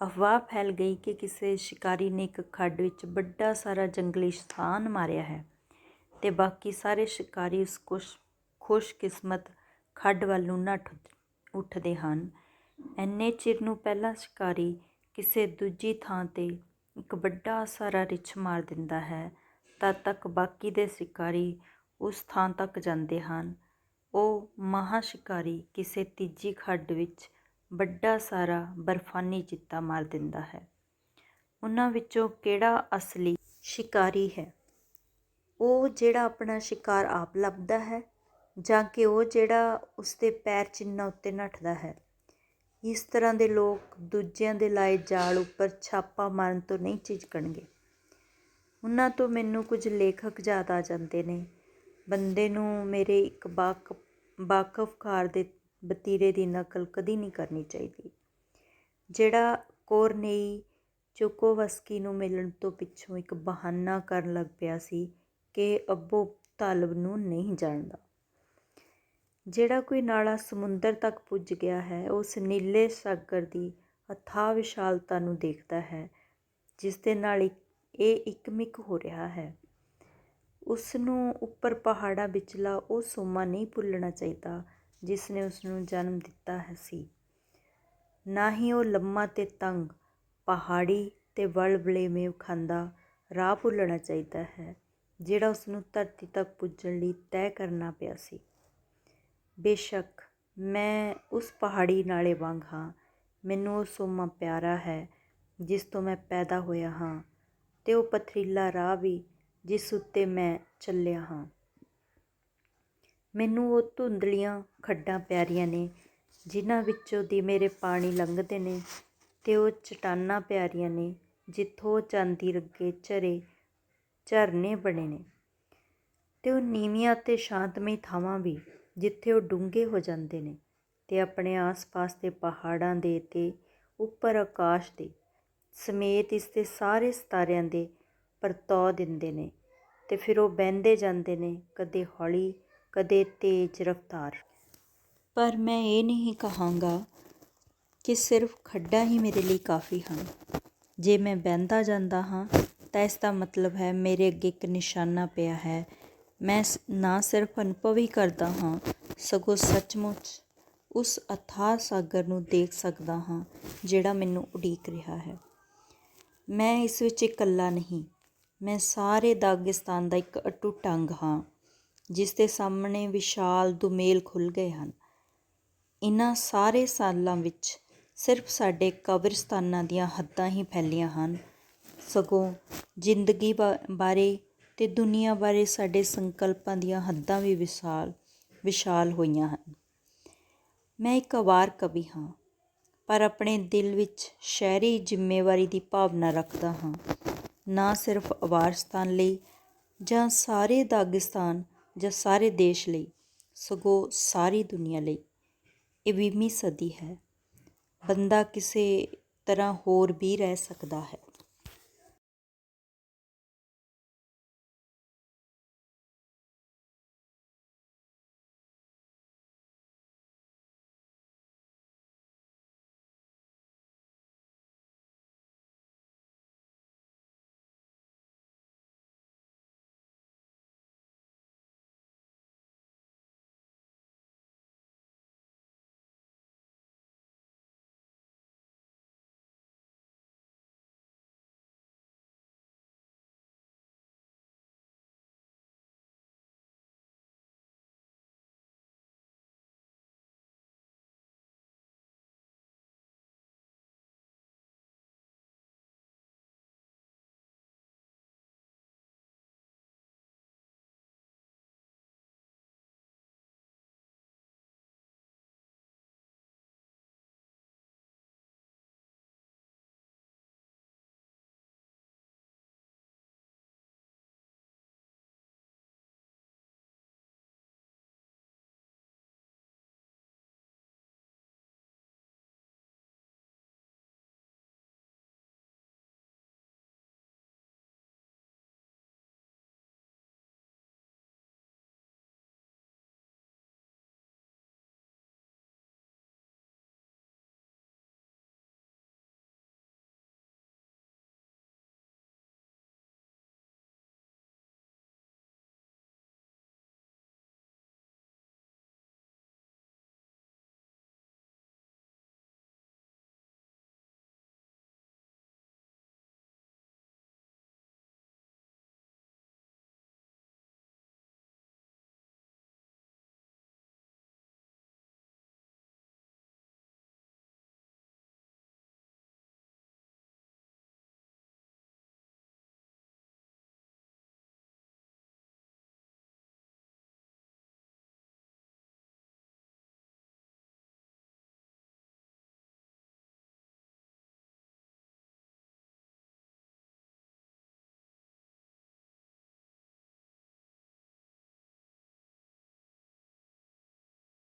ਅਫਵਾਹ ਫੈਲ ਗਈ ਕਿ ਕਿਸੇ ਸ਼ਿਕਾਰੀ ਨੇ ਇੱਕ ਖੱਡ ਵਿੱਚ ਵੱਡਾ ਸਾਰਾ ਜੰਗਲੀ ਸ਼ਾਨ ਮਾਰਿਆ ਹੈ ਅਤੇ ਬਾਕੀ ਸਾਰੇ ਸ਼ਿਕਾਰੀ ਉਸ ਖੁਸ਼ਕਿਸਮਤ ਖੱਡ ਵੱਲ ਨੂੰ ਨੱਠ ਉੱਠਦੇ ਹਨ। ਇੰਨੇ ਚਿਰ ਨੂੰ ਪਹਿਲਾ ਸ਼ਿਕਾਰੀ ਕਿਸੇ ਦੂਜੀ ਥਾਂ 'ਤੇ ਇੱਕ ਵੱਡਾ ਸਾਰਾ ਰਿੱਛ ਮਾਰ ਦਿੰਦਾ ਹੈ। ਤਦ ਤੱਕ ਬਾਕੀ ਦੇ ਸ਼ਿਕਾਰੀ ਉਸ ਥਾਂ ਤੱਕ ਜਾਂਦੇ ਹਨ। ਉਹ ਮਹਾਂ ਸ਼ਿਕਾਰੀ ਕਿਸੇ ਤੀਜੀ ਖੱਡ ਵਿੱਚ ਵੱਡਾ ਸਾਰਾ ਬਰਫਾਨੀ ਚੀਤਾ ਮਾਰ ਦਿੰਦਾ ਹੈ। ਉਹਨਾਂ ਵਿੱਚੋਂ ਕਿਹੜਾ ਅਸਲੀ ਸ਼ਿਕਾਰੀ ਹੈ? ਉਹ ਜਿਹੜਾ ਆਪਣਾ ਸ਼ਿਕਾਰ ਆਪ ਲੱਭਦਾ ਹੈ ਜਾਂ ਕਿ ਉਹ ਜਿਹੜਾ ਉਸਦੇ ਪੈਰ ਚਿੰਨ੍ਹਾਂ ਉੱਤੇ ਨੱਠਦਾ ਹੈ? ਇਸ ਤਰ੍ਹਾਂ ਦੇ ਲੋਕ ਦੂਜਿਆਂ ਦੇ ਲਾਏ ਜਾਲ ਉੱਪਰ ਛਾਪਾ ਮਾਰਨ ਤੋਂ ਨਹੀਂ ਝਿਜਕਣਗੇ। ਉਹਨਾਂ ਤੋਂ ਮੈਨੂੰ ਕੁਝ ਲੇਖਕ ਯਾਦ ਆ ਜਾਂਦੇ ਨੇ। ਬੰਦੇ ਨੂੰ ਮੇਰੇ ਇੱਕ ਵਾਕਫਕਾਰ ਦੇ ਵਤੀਰੇ ਦੀ ਨਕਲ ਕਦੀ ਨਹੀਂ ਕਰਨੀ ਚਾਹੀਦੀ, ਜਿਹੜਾ ਕੋਰਨੇਈ ਚੁਕੋਵਸਕੀ ਨੂੰ ਮਿਲਣ ਤੋਂ ਪਿੱਛੋਂ ਇੱਕ ਬਹਾਨਾ ਕਰਨ ਲੱਗ ਪਿਆ ਸੀ ਕਿ ਅਬੂ ਤਾਲਬ ਨੂੰ ਨਹੀਂ ਜਾਣਦਾ। ਜਿਹੜਾ ਕੋਈ ਨਾਲਾ ਸਮੁੰਦਰ ਤੱਕ ਪੁੱਜ ਗਿਆ ਹੈ, ਉਸ ਨੀਲੇ ਸਾਗਰ ਦੀ ਅਥਾਹ ਵਿਸ਼ਾਲਤਾ ਨੂੰ ਦੇਖਦਾ ਹੈ ਜਿਸ ਦੇ ਨਾਲ ਇਹ ਇੱਕਮਿਕ ਹੋ ਰਿਹਾ ਹੈ। ਉਸ ਨੂੰ ਉੱਪਰ ਪਹਾੜਾਂ ਵਿਚਲਾ ਉਹ ਸੋਮਾ ਨਹੀਂ ਭੁੱਲਣਾ ਚਾਹੀਦਾ ਜਿਸ ਨੇ ਉਸ ਨੂੰ ਜਨਮ ਦਿੱਤਾ ਸੀ। ਨਾ ਹੀ ਉਹ ਲੰਮਾ ਤੇ ਤੰਗ ਪਹਾੜੀ ਤੇ ਵਲਵਲੇਵੇਂ ਖਾਂਦਾ ਰਾਹ ਭੁੱਲਣਾ ਚਾਹੀਦਾ ਹੈ ਜਿਹੜਾ ਉਸ ਨੂੰ ਧਰਤੀ ਤੱਕ ਪੁੱਜਣ ਲਈ ਤੈਅ ਕਰਨਾ ਪਿਆ ਸੀ। ਬੇਸ਼ੱਕ ਮੈਂ ਉਸ ਪਹਾੜੀ ਨਾਲੇ ਵਾਂਗ ਹਾਂ। ਮੈਨੂੰ ਉਹ ਸੋਮਾ ਪਿਆਰਾ ਹੈ ਜਿਸ ਤੋਂ ਮੈਂ ਪੈਦਾ ਹੋਇਆ ਹਾਂ ਅਤੇ ਉਹ ਪਥਰੀਲਾ ਰਾਹ ਵੀ ਜਿਸ ਉੱਤੇ ਮੈਂ ਚੱਲਿਆ ਹਾਂ। ਮੈਨੂੰ ਉਹ ਧੁੰਦਲੀਆਂ ਖੱਡਾਂ ਪਿਆਰੀਆਂ ਨੇ ਜਿਨ੍ਹਾਂ ਵਿੱਚੋਂ ਦੀ ਮੇਰੇ ਪਾਣੀ ਲੰਘਦੇ ਨੇ ਅਤੇ ਉਹ ਚਟਾਨਾਂ ਪਿਆਰੀਆਂ ਨੇ ਜਿੱਥੋਂ ਚਾਂਦੀ ਰੰਗੇ ਝਰਨੇ ਬਣੇ ਨੇ ਅਤੇ ਉਹ ਨੀਵੀਆਂ ਅਤੇ ਸ਼ਾਂਤਮਈ ਥਾਵਾਂ ਵੀ ਜਿੱਥੇ ਉਹ ਡੂੰਘੇ ਹੋ ਜਾਂਦੇ ਨੇ ਅਤੇ ਆਪਣੇ ਆਸ-ਪਾਸ ਦੇ ਪਹਾੜਾਂ ਦੇ ਅਤੇ ਉੱਪਰ ਆਕਾਸ਼ ਦੇ ਸਮੇਤ ਇਸ ਦੇ ਸਾਰੇ ਸਿਤਾਰਿਆਂ ਦੇ ਪਰਤੋਅ ਦਿੰਦੇ ਨੇ ਅਤੇ ਫਿਰ ਉਹ ਵਹਿੰਦੇ ਜਾਂਦੇ ਨੇ, ਕਦੇ ਹੌਲੀ ਕਦੇ ਤੇਜ਼ ਰਫ਼ਤਾਰ। ਪਰ ਮੈਂ ਇਹ ਨਹੀਂ ਕਹਾਂਗਾ ਕਿ ਸਿਰਫ ਖੱਡਾਂ ਹੀ ਮੇਰੇ ਲਈ ਕਾਫੀ ਹਨ। ਜੇ ਮੈਂ ਵਹਿੰਦਾ ਜਾਂਦਾ ਹਾਂ ਤਾਂ ਇਸ ਦਾ ਮਤਲਬ ਹੈ ਮੇਰੇ ਅੱਗੇ ਇੱਕ ਨਿਸ਼ਾਨਾ ਪਿਆ ਹੈ। ਮੈਂ ਨਾ ਸਿਰਫ ਅਨੁਭਵ ਹੀ ਕਰਦਾ ਹਾਂ ਸਗੋਂ ਸੱਚਮੁੱਚ ਉਸ ਅਥਾਹ ਸਾਗਰ ਨੂੰ ਦੇਖ ਸਕਦਾ ਹਾਂ ਜਿਹੜਾ ਮੈਨੂੰ ਉਡੀਕ ਰਿਹਾ ਹੈ। ਮੈਂ ਇਸ ਵਿੱਚ ਇਕੱਲਾ ਨਹੀਂ, ਮੈਂ ਸਾਰੇ ਦਾਗਿਸਤਾਨ ਦਾ ਇੱਕ ਅਟੁੱਟ ਅੰਗ ਹਾਂ ਜਿਸ ਦੇ ਸਾਹਮਣੇ ਵਿਸ਼ਾਲ ਦੁਮੇਲ ਖੁੱਲ੍ਹ ਗਏ ਹਨ। ਇਹਨਾਂ ਸਾਰੇ ਸਾਲਾਂ ਵਿੱਚ ਸਿਰਫ ਸਾਡੇ ਕਬਰਿਸਤਾਨਾਂ ਦੀਆਂ ਹੱਦਾਂ ਹੀ ਫੈਲੀਆਂ ਹਨ, ਸਗੋਂ ਜ਼ਿੰਦਗੀ ਬਾਰੇ ਅਤੇ ਦੁਨੀਆ ਬਾਰੇ ਸਾਡੇ ਸੰਕਲਪਾਂ ਦੀਆਂ ਹੱਦਾਂ ਵੀ ਵਿਸ਼ਾਲ ਹੋਈਆਂ ਹਨ। ਮੈਂ ਇੱਕ ਅਵਾਰ ਕਵੀ ਹਾਂ, ਪਰ ਆਪਣੇ ਦਿਲ ਵਿੱਚ ਸ਼ਹਿਰੀ ਜ਼ਿੰਮੇਵਾਰੀ ਦੀ ਭਾਵਨਾ ਰੱਖਦਾ ਹਾਂ, ਨਾ ਸਿਰਫ ਅਵਾਰਸਤਾਨ ਲਈ ਜਾਂ ਸਾਰੇ ਦਾਗਿਸਤਾਨ ਜਾਂ ਸਾਰੇ ਦੇਸ਼ ਲਈ, ਸਗੋਂ ਸਾਰੀ ਦੁਨੀਆ ਲਈ। ਇਹ 20ਵੀਂ ਸਦੀ ਹੈ। ਬੰਦਾ ਕਿਸੇ ਤਰ੍ਹਾਂ ਹੋਰ ਵੀ ਰਹਿ ਸਕਦਾ ਹੈ।